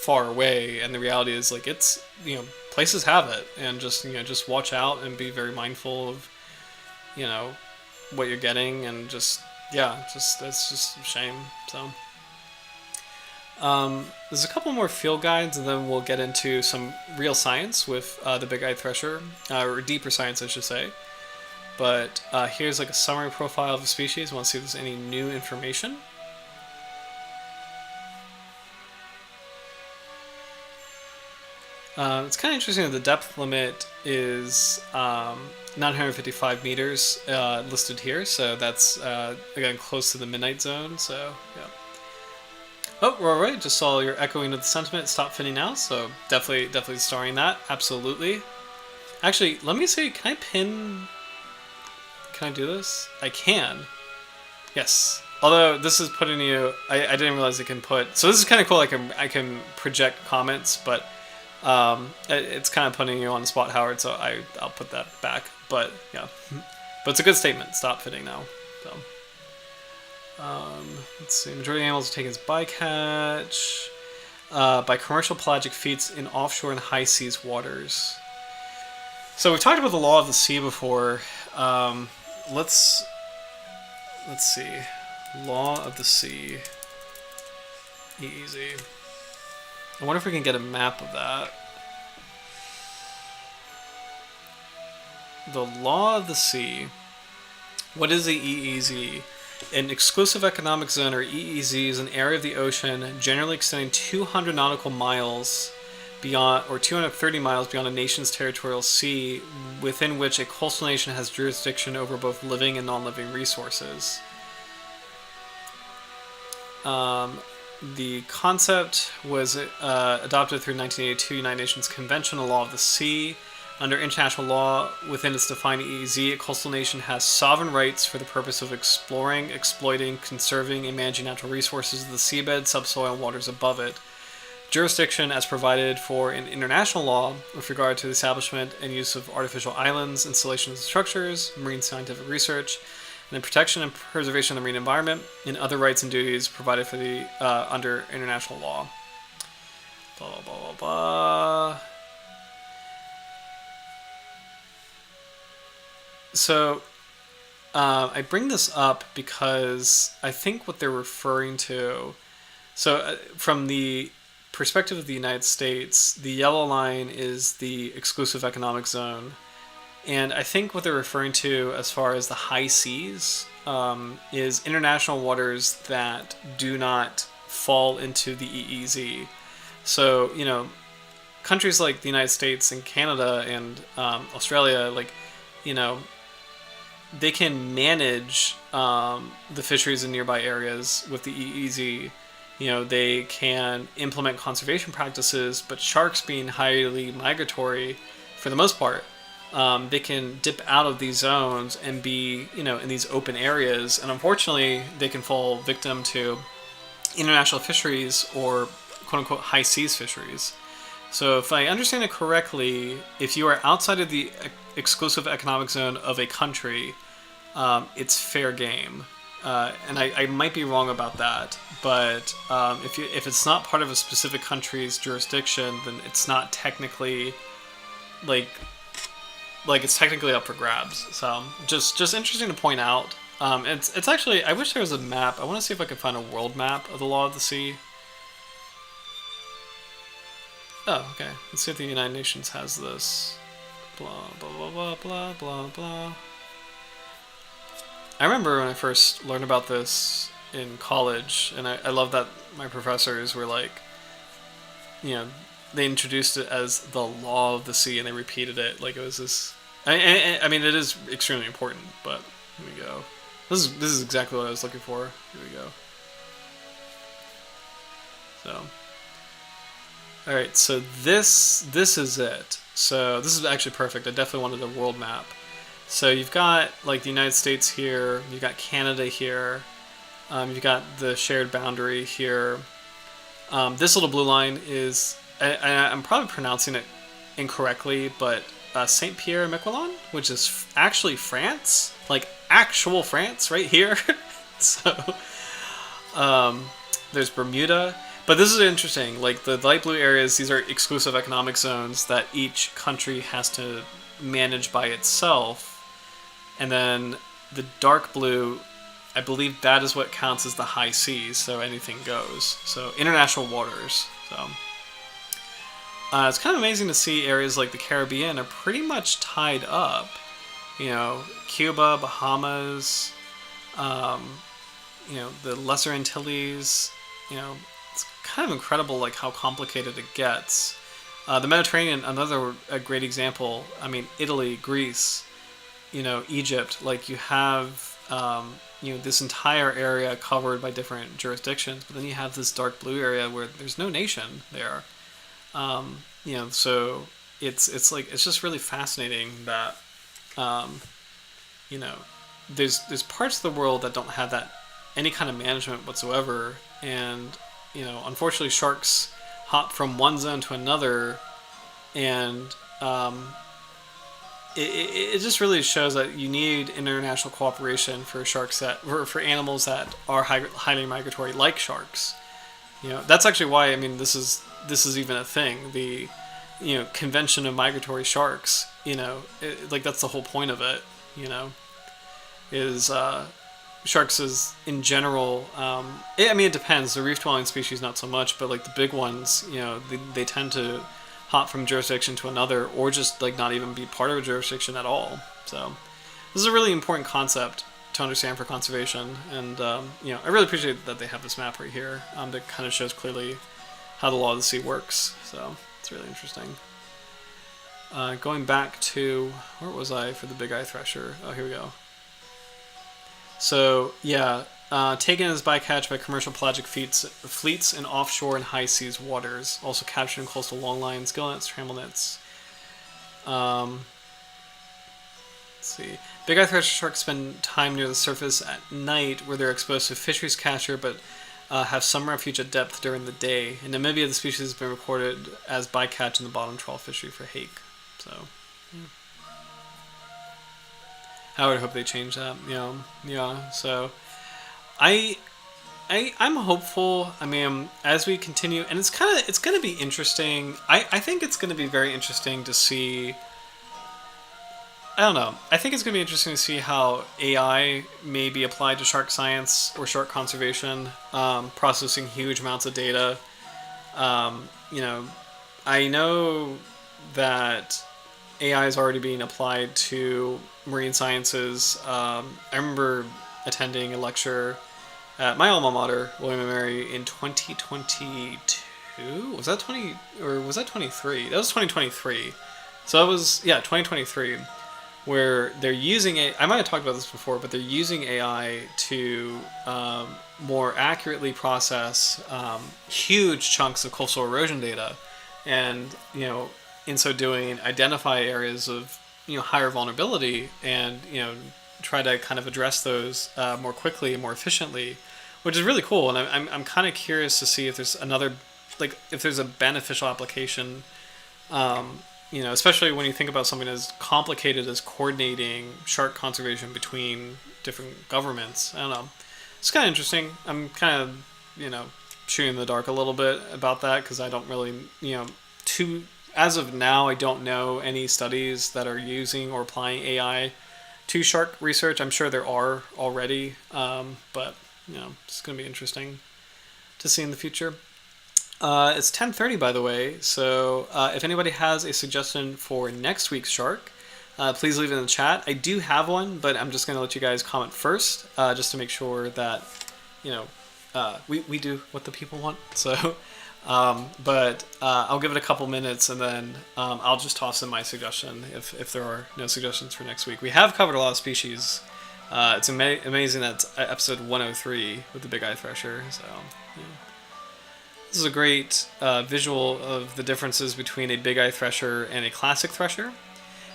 far away, and the reality is like it's places have it, and just watch out and be very mindful of what you're getting, and it's just a shame. So there's a couple more field guides, and then we'll get into some real science with the Bigeye Thresher, or deeper science I should say. But here's like a summary profile of the species. Want to see if there's any new information. It's kind of interesting that the depth limit is 955 meters listed here, so that's again close to the midnight zone. So yeah. Oh, we're alright. Just saw your echoing of the sentiment. Stop finning now. So definitely starring that. Absolutely. Actually, let me see. Can I pin? Can I do this? I can. Yes. Although this is putting you. I didn't realize it can put. So this is kind of cool. I can project comments, but it's kind of putting you on the spot, Howard. So I'll put that back. But yeah. But it's a good statement. Stop fitting now. So. Let's see. Majority of animals are taken as bycatch by commercial pelagic fleets in offshore and high seas waters. So we've talked about the law of the sea before. Let's see. Law of the sea. Easy. I wonder if we can get a map of that. The law of the sea. What is the EEZ? An exclusive economic zone, or EEZ, is an area of the ocean generally extending 200 nautical miles beyond, or 230 miles beyond a nation's territorial sea, within which a coastal nation has jurisdiction over both living and non-living resources. The concept was adopted through 1982 United Nations Convention on the Law of the Sea. Under international law, within its defined EEZ, a coastal nation has sovereign rights for the purpose of exploring, exploiting, conserving, and managing natural resources of the seabed, subsoil, and waters above it. Jurisdiction as provided for in international law with regard to the establishment and use of artificial islands, installations and structures, marine scientific research, and the protection and preservation of the marine environment, and other rights and duties provided for the under international law. Blah, blah, blah, blah, blah. So, I bring this up because I think what they're referring to... So, from the perspective of the United States, the yellow line is the exclusive economic zone. And I think what they're referring to as far as the high seas is international waters that do not fall into the EEZ. So, countries like the United States and Canada and Australia, they can manage the fisheries in nearby areas with the EEZ. They can implement conservation practices, but sharks being highly migratory, for the most part, they can dip out of these zones and be, in these open areas. And unfortunately, they can fall victim to international fisheries or quote-unquote high seas fisheries. So if I understand it correctly, if you are outside of the exclusive economic zone of a country, it's fair game. And I might be wrong about that, but if it's not part of a specific country's jurisdiction, then it's not technically like it's technically up for grabs. So just interesting to point out. It's actually, I wish there was a map. I want to see if I can find a world map of the law of the sea. Oh, okay. Let's see if the United Nations has this. Blah, blah, blah, blah, blah, blah, blah. I remember when I first learned about this in college, and I love that my professors were like, you know, they introduced it as the law of the sea, and they repeated it like it was this. I mean, it is extremely important, but here we go. This is exactly what I was looking for. Here we go. So, all right. So this is it. So this is actually perfect. I definitely wanted a world map. So you've got like the United States here. You've got Canada here. You've got the shared boundary here. This little blue line is, I'm probably pronouncing it incorrectly, but Saint Pierre and Miquelon, which is actually France, like actual France right here. So there's Bermuda. But this is interesting. Like the light blue areas, these are exclusive economic zones that each country has to manage by itself. And then the dark blue, I believe that is what counts as the high seas, so anything goes. So international waters. So it's kind of amazing to see areas like the Caribbean are pretty much tied up. You know, Cuba, Bahamas, you know, the Lesser Antilles. You know, it's kind of incredible like how complicated it gets. The Mediterranean, a great example. I mean, Italy, Greece, you know, Egypt. Like you have, you know, this entire area covered by different jurisdictions, but then you have this dark blue area where there's no nation there. You know, so it's like it's just really fascinating that, you know, there's parts of the world that don't have that any kind of management whatsoever, and you know, unfortunately, sharks hop from one zone to another, and it just really shows that you need international cooperation for sharks for animals that are highly migratory, like sharks. You know, that's actually why, I mean, this is even a thing. The, you know, convention of migratory sharks. You know, like that's the whole point of it. You know, is sharks is in general. I mean, it depends. The reef dwelling species not so much, but like the big ones, you know, they tend to hop from jurisdiction to another, or just like not even be part of a jurisdiction at all. So this is a really important concept to understand for conservation, and you know, I really appreciate that they have this map right here that kind of shows clearly how the law of the sea works. So it's really interesting. Going back to, where was I for the Bigeye Thresher? Oh, here we go. So yeah, taken as bycatch by commercial pelagic fleets in offshore and high seas waters. Also captured in coastal longlines, gillnets, tramelnets. Let's see. Bigeye Thresher sharks spend time near the surface at night, where they're exposed to fisheries capture, but have some refuge at depth during the day. In Namibia, the species has been recorded as bycatch in the bottom trawl fishery for hake. So, yeah. I would hope they change that. You know, yeah. So, I'm hopeful. I mean, as we continue, and it's going to be interesting. I think it's going to be very interesting to see. I don't know. I think it's going to be interesting to see how AI may be applied to shark science or shark conservation, processing huge amounts of data. You know, I know that AI is already being applied to marine sciences. I remember attending a lecture at my alma mater, William & Mary, in 2022. Was that 20 or was that 23? That was 2023. So that was 2023. Where they're using it, I might have talked about this before, but they're using AI to more accurately process huge chunks of coastal erosion data, and you know, in so doing, identify areas of higher vulnerability, and try to kind of address those more quickly and more efficiently, which is really cool. And I'm kind of curious to see if there's if there's a beneficial application. Especially when you think about something as complicated as coordinating shark conservation between different governments. I don't know. It's kind of interesting. I'm kind of, shooting in the dark a little bit about that because I don't really, as of now, I don't know any studies that are using or applying AI to shark research. I'm sure there are already, but it's going to be interesting to see in the future. It's 10:30, by the way, so if anybody has a suggestion for next week's shark, please leave it in the chat. I do have one, but I'm just going to let you guys comment first, just to make sure that we do what the people want. So, but I'll give it a couple minutes, and then I'll just toss in my suggestion if there are no suggestions for next week. We have covered a lot of species. It's amazing that it's episode 103 with the Bigeye Thresher. So, this is a great visual of the differences between a Bigeye Thresher and a classic Thresher.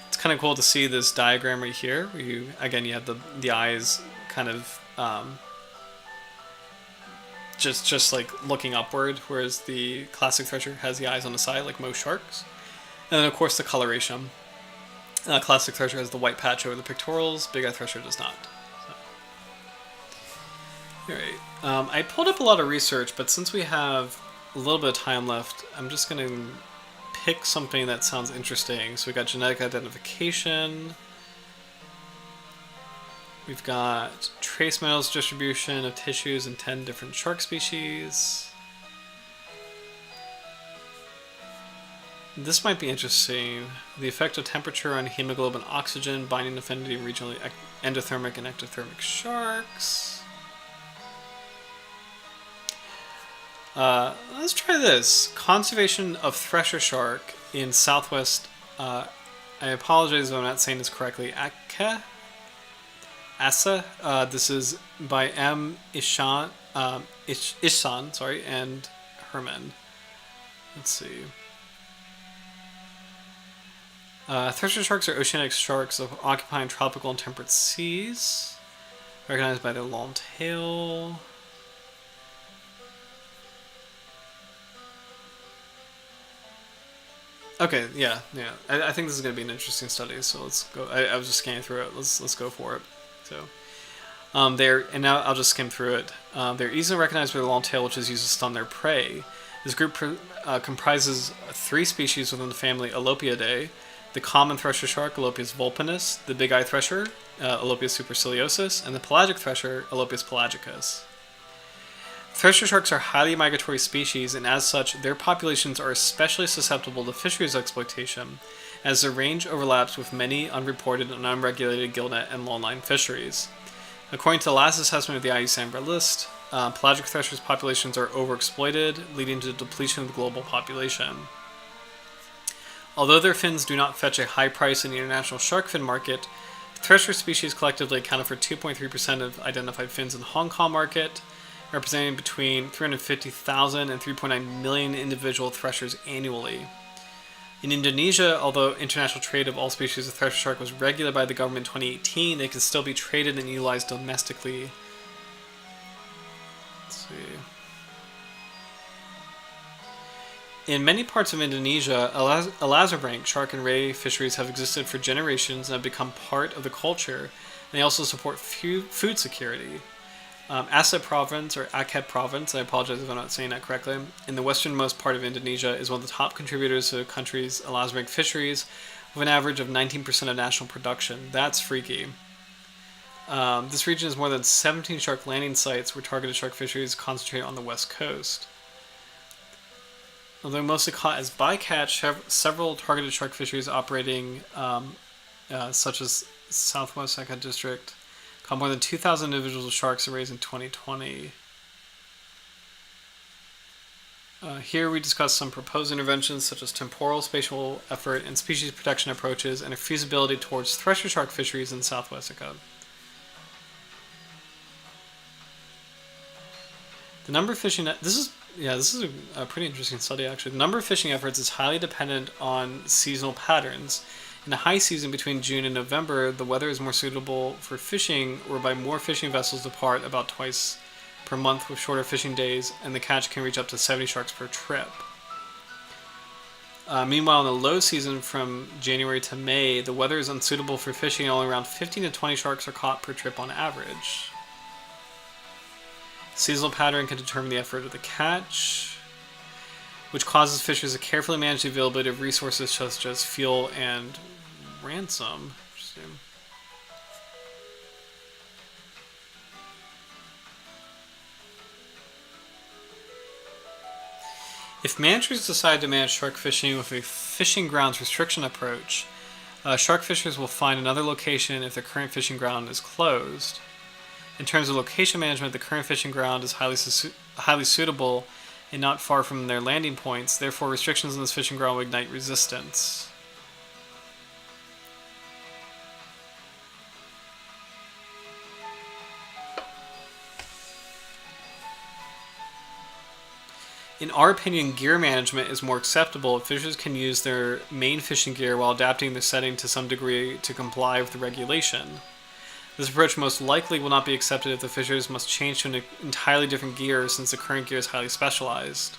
It's kind of cool to see this diagram right here, where you have the eyes kind of just like looking upward, whereas the classic Thresher has the eyes on the side, like most sharks. And then of course the coloration. Classic Thresher has the white patch over the pectorals. Bigeye Thresher does not. So. Alright, I pulled up a lot of research, but since we have a little bit of time left, I'm just going to pick something that sounds interesting. So we got genetic identification. We've got trace metals distribution of tissues in 10 different shark species. This might be interesting. The effect of temperature on hemoglobin oxygen, binding affinity of regionally endothermic and ectothermic sharks. Let's try this. Conservation of Thresher Shark in Southwest. I apologize if I'm not saying this correctly. Asa. This is by M. Ishan, and Herman. Let's see. Thresher sharks are oceanic sharks occupying tropical and temperate seas, recognized by their long tail. Okay, yeah. I think this is going to be an interesting study, so let's go. I was just scanning through it. Let's go for it. So, now I'll just skim through it. They're easily recognized by their long tail, which is used to stun their prey. This group comprises 3 species within the family Alopiidae: the common thresher shark, Alopias vulpinus; the bigeye thresher, Alopias superciliosus; and the pelagic thresher, Alopias pelagicus. Thresher sharks are highly migratory species, and as such, their populations are especially susceptible to fisheries exploitation, as their range overlaps with many unreported and unregulated gillnet and longline fisheries. According to the last assessment of the IUCN Red List, pelagic threshers' populations are overexploited, leading to depletion of the global population. Although their fins do not fetch a high price in the international shark fin market, thresher species collectively accounted for 2.3% of identified fins in the Hong Kong market, representing between 350,000 and 3.9 million individual threshers annually. In Indonesia, although international trade of all species of thresher shark was regulated by the government in 2018, they can still be traded and utilized domestically. Let's see. In many parts of Indonesia, Elazabranch shark and ray fisheries have existed for generations and have become part of the culture, and they also support food security. Aceh province, or Aceh province, I apologize if I'm not saying that correctly, in the westernmost part of Indonesia is one of the top contributors to the country's Elazabranch fisheries, with an average of 19% of national production. That's freaky. This region has more than 17 shark landing sites where targeted shark fisheries concentrate on the west coast. Although mostly caught as bycatch, several targeted shark fisheries operating, such as Southwest Aceh District, caught more than 2,000 individuals of sharks and raised in 2020. Here we discuss some proposed interventions such as temporal, spatial effort, and species protection approaches, and a feasibility towards thresher shark fisheries in Southwest Aceh. The number of fishing... This is a pretty interesting study, actually. The number of fishing efforts is highly dependent on seasonal patterns. In the high season between June and November, the weather is more suitable for fishing, whereby more fishing vessels depart about twice per month with shorter fishing days, and the catch can reach up to 70 sharks per trip. Meanwhile, in the low season from January to May, the weather is unsuitable for fishing, and only around 15 to 20 sharks are caught per trip on average. Seasonal pattern can determine the effort of the catch, which causes fishers to carefully manage the availability of resources such as fuel and ransom. Interesting. If managers decide to manage shark fishing with a fishing grounds restriction approach, shark fishers will find another location if the current fishing ground is closed. In terms of location management, the current fishing ground is highly suitable and not far from their landing points. Therefore, restrictions on this fishing ground will ignite resistance. In our opinion, gear management is more acceptable if fishers can use their main fishing gear while adapting their setting to some degree to comply with the regulation. This approach most likely will not be accepted if the fishers must change to an entirely different gear since the current gear is highly specialized.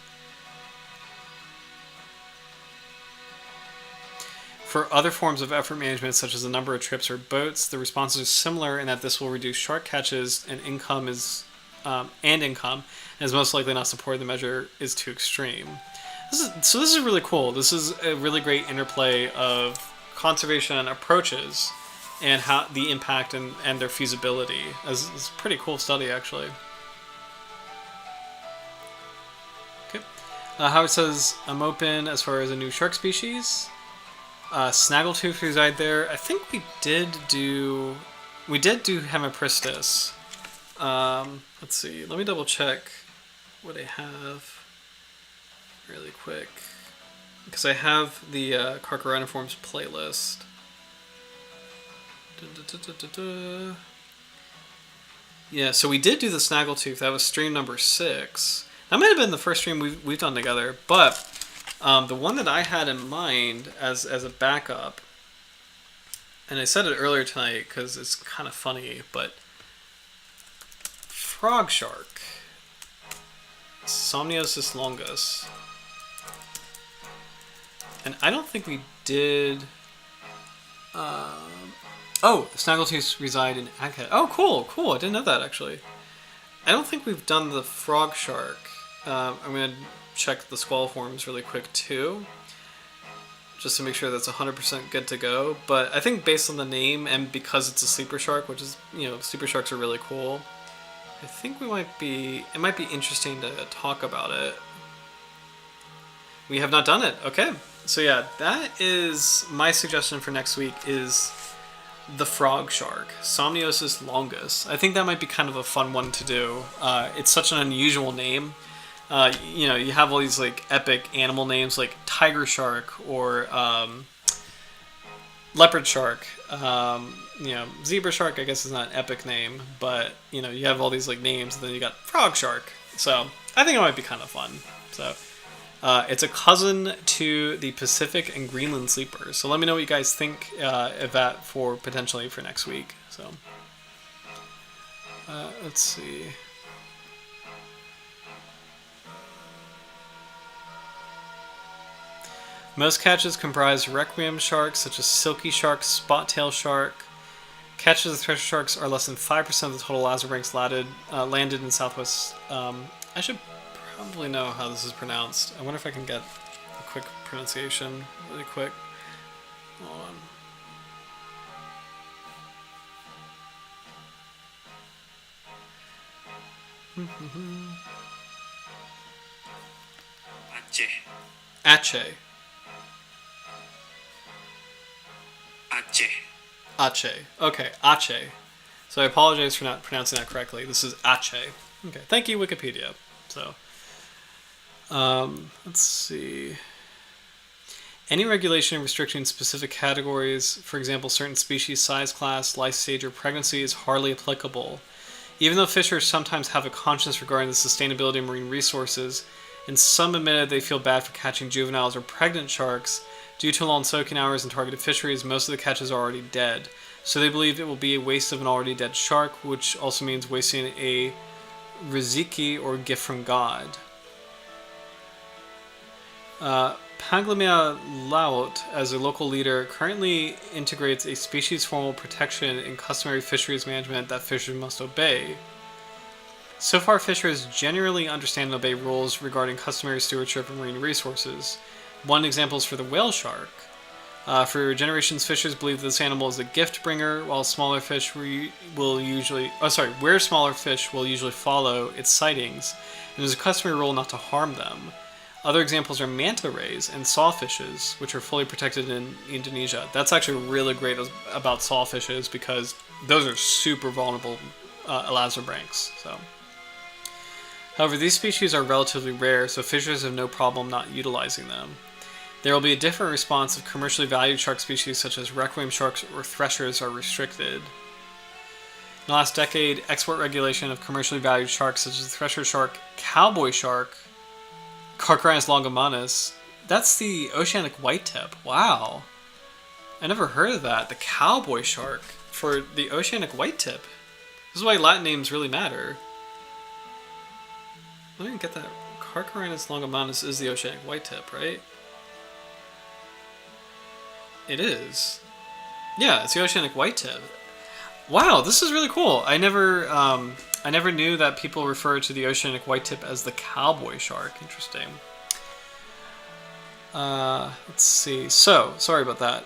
For other forms of effort management, such as the number of trips or boats, the responses are similar in that this will reduce shark catches and income, as most likely not supported. The measure is too extreme. This is really cool. This is a really great interplay of conservation approaches and how the impact and their feasibility. It's a pretty cool study, actually. Okay. Howard says, I'm open as far as a new shark species. Snaggletooth reside there. I think we did do Hemipristis. Let's see. Let me double check what I have really quick, because I have the Carchareniforms playlist. Yeah, so we did do the Snaggletooth. That was stream number 6. That might have been the first stream we've done together, but the one that I had in mind as a backup, and I said it earlier tonight because it's kind of funny, but frog shark, Somniosus longus, and I don't think we did. Oh, Snaggletooths reside in Aghat. Oh, cool. I didn't know that, actually. I don't think we've done the frog shark. I'm going to check the squaliforms really quick, too, just to make sure that's 100% good to go. But I think based on the name and because it's a sleeper shark, which is, sleeper sharks are really cool, I think it might be interesting to talk about it. We have not done it. Okay. So yeah, that is my suggestion for next week is the frog shark, Somniosus longus. I think that might be kind of a fun one to do. It's such an unusual name. You have all these like epic animal names like tiger shark or leopard shark. Zebra shark I guess is not an epic name, but you have all these like names, and then you got frog shark. So I think it might be kind of fun. So it's a cousin to the Pacific and Greenland sleepers. So let me know what you guys think of that for potentially for next week. So let's see. Most catches comprise requiem sharks such as silky shark, spot-tail shark. Catches of thresher sharks are less than 5% of the total lazarbanks landed in Southwest. I should probably know how this is pronounced. I wonder if I can get a quick pronunciation really quick. Hold on. Aceh. Aceh. Okay, Aceh. So I apologize for not pronouncing that correctly. This is Aceh. Okay, thank you, Wikipedia. So, let's see. Any regulation restricting specific categories, for example, certain species, size, class, life stage, or pregnancy, is hardly applicable. Even though fishers sometimes have a conscience regarding the sustainability of marine resources, and some admitted they feel bad for catching juveniles or pregnant sharks, due to long soaking hours in targeted fisheries, most of the catches are already dead. So they believe it will be a waste of an already dead shark, which also means wasting a riziki or gift from God. Panglimia Laut, as a local leader, currently integrates a species formal protection in customary fisheries management that fishers must obey. So far, fishers generally understand and obey rules regarding customary stewardship of marine resources. One example is for the whale shark. For generations, fishers believe this animal is a gift bringer, while smaller fish will usually follow its sightings, and there's a customary rule not to harm them. Other examples are manta rays and sawfishes, which are fully protected in Indonesia. That's actually really great about sawfishes because those are super vulnerable elasmobranchs. So, however, these species are relatively rare, so fishers have no problem not utilizing them. There will be a different response if commercially valued shark species such as requiem sharks or threshers are restricted. In the last decade, export regulation of commercially valued sharks such as the Thresher Shark, cowboy shark, Carcharodontis longimanus, that's the oceanic whitetip. Wow. I never heard of that. The cowboy shark for the oceanic whitetip. This is why Latin names really matter. Let me get that. Carcharodontis longimanus is the oceanic whitetip, right? It is. Yeah, it's the oceanic whitetip. Wow, this is really cool. I never knew that people refer to the oceanic whitetip as the cowboy shark. Interesting. Let's see. So, sorry about that.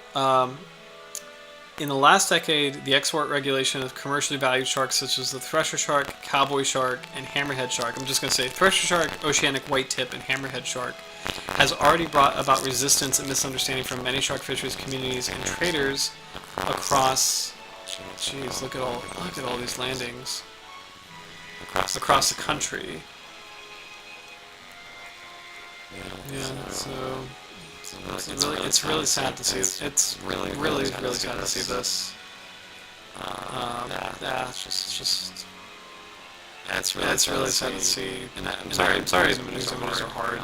In the last decade, the export regulation of commercially valued sharks such as the Thresher Shark, cowboy shark, and hammerhead shark, I'm just going to say Thresher Shark, oceanic whitetip, and hammerhead shark, has already brought about resistance and misunderstanding from many shark fisheries communities and traders across... Jeez, look at all these landings across the country. Yeah, so it's really sad to see. It's really sad to see this. It's really sad to see. And I'm sorry. The news are hard.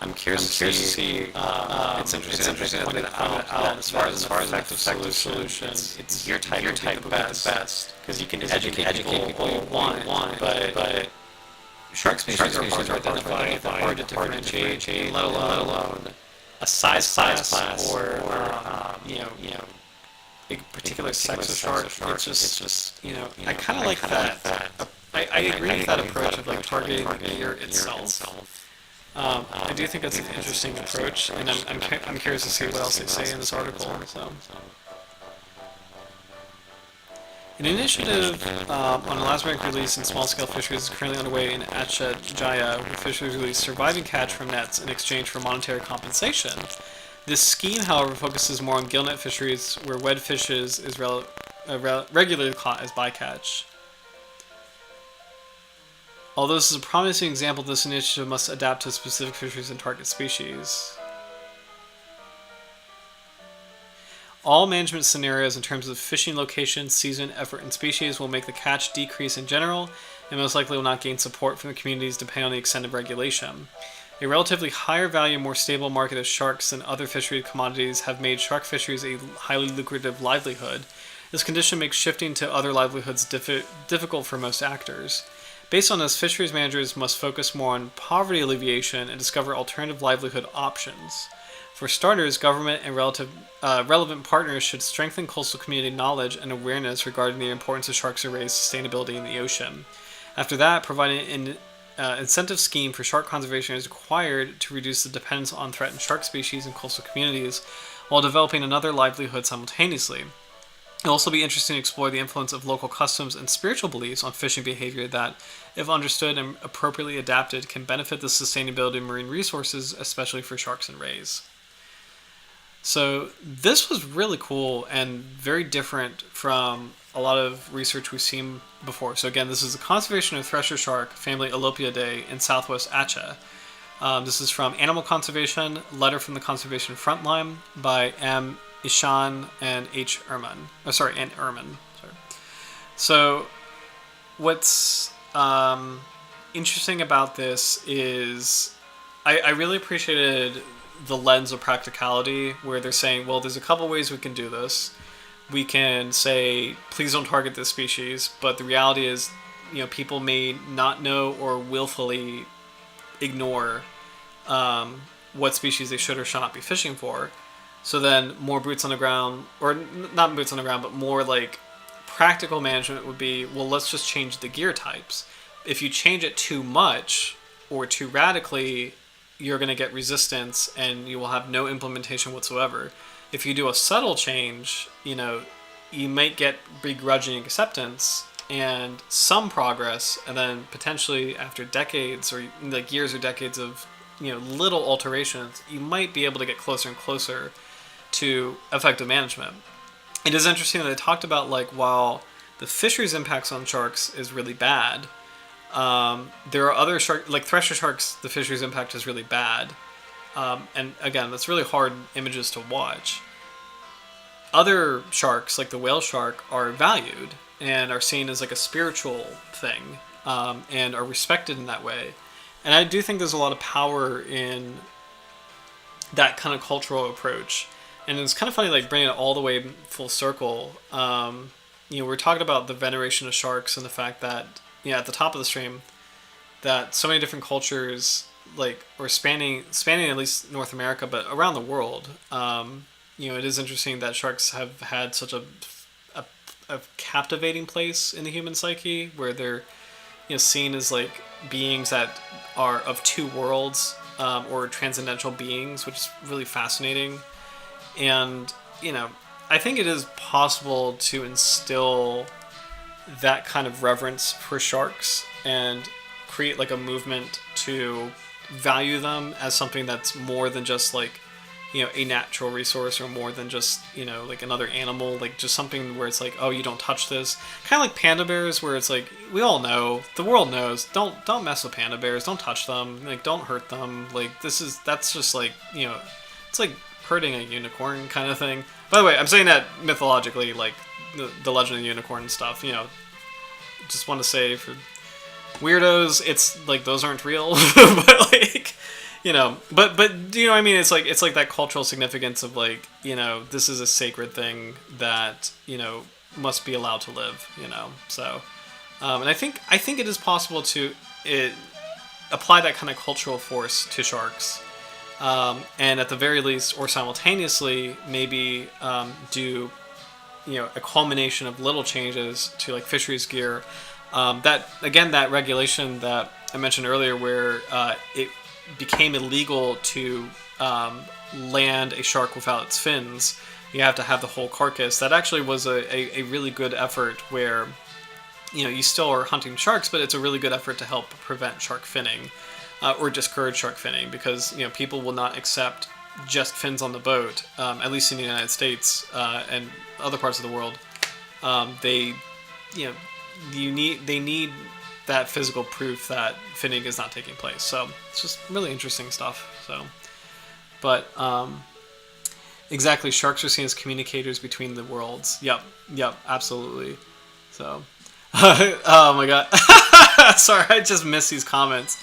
I'm curious to see. It's interesting to point it out. As far as an effective solution, it's your type of best because you can educate people you want, but shark species are hard to identify, they're hard to differentiate, let alone a size class or a particular sex of shark. It's just I kind of like that. I agree with that approach of like targeting the gear itself. I do think it's an interesting approach, and I'm curious to see what else they say in this article. So. An initiative on elasmobranch release in small-scale fisheries is currently underway in Aceh Jaya, where fisheries release surviving catch from nets in exchange for monetary compensation. This scheme, however, focuses more on gillnet fisheries, where wed fishes is regularly caught as bycatch. Although this is a promising example, this initiative must adapt to specific fisheries and target species. All management scenarios in terms of fishing location, season, effort, and species will make the catch decrease in general, and most likely will not gain support from the communities depending on the extent of regulation. A relatively higher value, more stable market of sharks than other fishery commodities have made shark fisheries a highly lucrative livelihood. This condition makes shifting to other livelihoods difficult for most actors. Based on this, fisheries managers must focus more on poverty alleviation and discover alternative livelihood options. For starters, government and relevant partners should strengthen coastal community knowledge and awareness regarding the importance of sharks and rays' sustainability in the ocean. After that, providing an incentive scheme for shark conservation is required to reduce the dependence on threatened shark species in coastal communities while developing another livelihood simultaneously. It'll also be interesting to explore the influence of local customs and spiritual beliefs on fishing behavior that, if understood and appropriately adapted, can benefit the sustainability of marine resources, especially for sharks and rays. So this was really cool and very different from a lot of research we've seen before. So again, this is the conservation of Thresher Shark, family Alopiidae, in southwest Aceh. This is from Animal Conservation, Letter from the Conservation Frontline by M. Ishan and H. Erman. And Erman. Sorry. So, what's interesting about this is I really appreciated the lens of practicality where they're saying, well, there's a couple ways we can do this. We can say, please don't target this species, but the reality is, people may not know or willfully ignore what species they should or should not be fishing for. So then more boots on the ground, or not boots on the ground, but more like practical management would be, well, let's just change the gear types. If you change it too much or too radically, you're going to get resistance and you will have no implementation whatsoever. If you do a subtle change, you might get begrudging acceptance, and some progress, and then potentially after decades or like years or decades of little alterations, you might be able to get closer and closer to effective management. It is interesting that they talked about like while the fisheries impacts on sharks is really bad, there are other sharks like Thresher sharks. The fisheries impact is really bad, and again, that's really hard images to watch. Other sharks, like the whale shark, are valued and are seen as like a spiritual thing, and are respected in that way. And I do think there's a lot of power in that kind of cultural approach. And it's kind of funny, like bringing it all the way full circle. We're talking about the veneration of sharks and the fact that, at the top of the stream, that so many different cultures, like, or spanning at least North America, but around the world. It is interesting that sharks have had such a captivating place in the human psyche, where they're seen as like beings that are of two worlds, or transcendental beings, which is really fascinating. And I think it is possible to instill that kind of reverence for sharks and create like a movement to value them as something that's more than just like a natural resource, or more than just like another animal, like just something where it's like, oh, you don't touch this, kind of like panda bears, where it's like we all know, the world knows, don't mess with panda bears, don't touch them, like don't hurt them, like that's just like it's like hurting a unicorn kind of thing. By the way, I'm saying that mythologically, like the legend of the unicorn and stuff, just want to say for weirdos, it's like those aren't real. But like but do you know what I mean? It's like that cultural significance of like, this is a sacred thing that must be allowed to live, so and I think it is possible to apply that kind of cultural force to sharks, and at the very least, or simultaneously, maybe do a culmination of little changes to like fisheries gear, that regulation that I mentioned earlier, where it became illegal to land a shark without its fins. You have to have the whole carcass. That actually was a really good effort, where you still are hunting sharks, but it's a really good effort to help prevent shark finning, or discourage shark finning, because people will not accept just fins on the boat, at least in the United States, and other parts of the world. They need that physical proof that finning is not taking place. So it's just really interesting stuff. So, but exactly, sharks are seen as communicators between the worlds. Yep, absolutely. So, oh my god, sorry, I just missed these comments.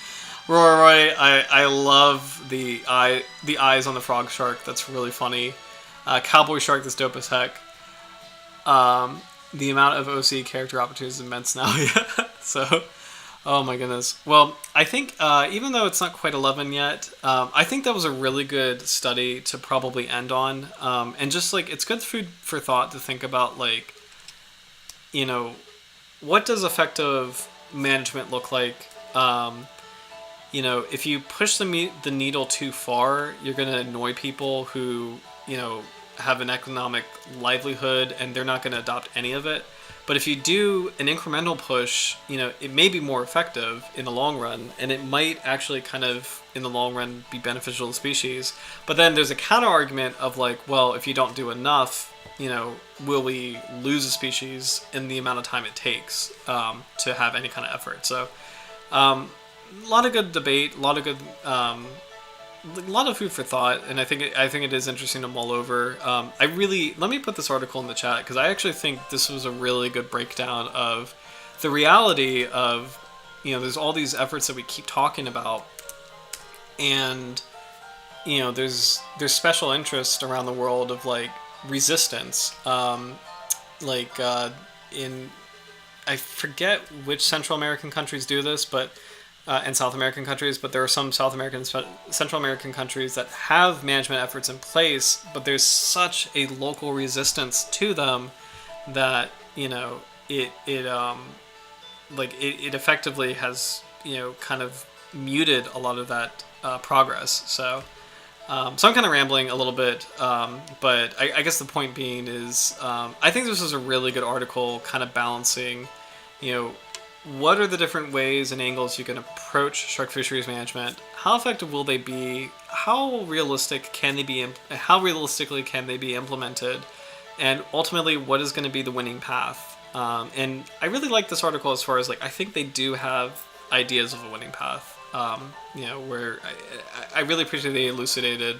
Roy, I love the eyes on the frog shark. That's really funny. Cowboy shark, that's dope as heck. The amount of OC character opportunities is immense now. Yeah. So, oh my goodness. Well, I think even though it's not quite 11 yet, I think that was a really good study to probably end on. And just like, it's good food for thought to think about, like, what does effective management look like? If you push the needle too far, you're going to annoy people who, have an economic livelihood, and they're not going to adopt any of it. But if you do an incremental push, it may be more effective in the long run, and it might actually kind of, in the long run, be beneficial to the species. But then there's a counter argument of like, well, if you don't do enough, will we lose a species in the amount of time it takes to have any kind of effort? So, a lot of good debate, a lot of food for thought, and I think it is interesting to mull over. Let me put this article in the chat, because I actually think this was a really good breakdown of the reality of, there's all these efforts that we keep talking about, and there's special interest around the world of like resistance, in, I forget which Central American countries do this, but and South American countries, but there are some Central American countries that have management efforts in place, but there's such a local resistance to them that it effectively has kind of muted a lot of that progress. So I'm kind of rambling a little bit, but I guess the point being is, I think this was a really good article, kind of balancing you know, what are the different ways and angles you can approach shark fisheries management? How effective will they be? How realistic can they be? How realistically can they be implemented? And ultimately, what is going to be the winning path? And I really like this article as far as like I think they do have ideas of a winning path. You know, where I really appreciate they elucidated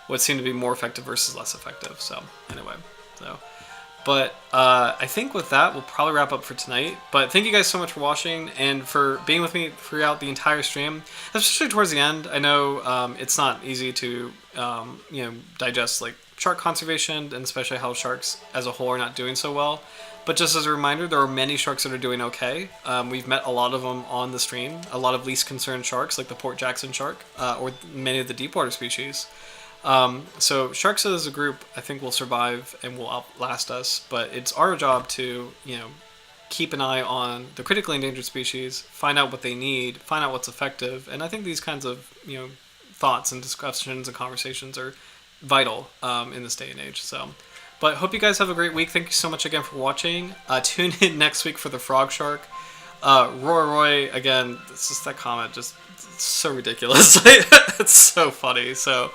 what seemed to be more effective versus less effective. So anyway, so. But I think with that, we'll probably wrap up for tonight. But thank you guys so much for watching and for being with me throughout the entire stream, especially towards the end. I know it's not easy to you know, digest like shark conservation and especially how sharks as a whole are not doing so well. But just as a reminder, there are many sharks that are doing okay. We've met a lot of them on the stream. A lot of least concerned sharks like the Port Jackson shark or many of the deepwater species. So sharks as a group, I think, will survive and will outlast us, but it's our job to, you know, keep an eye on the critically endangered species, find out what they need, find out what's effective, and I think these kinds of, you know, thoughts and discussions and conversations are vital in this day and age. So, but hope you guys have a great week. Thank you so much again for watching. Tune in next week for the frog shark. Roy, again, it's just that comment, just so ridiculous. It's so funny. So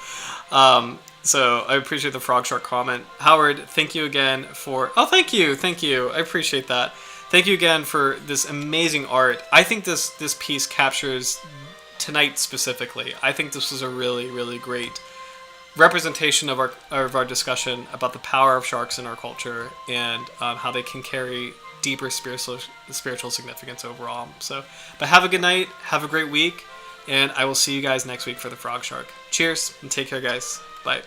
I appreciate the frog shark comment. Howard, thank you again for, oh, thank you. I appreciate that. Thank you again for this amazing art. I think this piece captures tonight specifically. I think this was a really, really great representation of our discussion about the power of sharks in our culture and how they can carry deeper spiritual significance overall. So, but have a good night, have a great week, and I will see you guys next week for the frog shark. Cheers and take care, guys. Bye.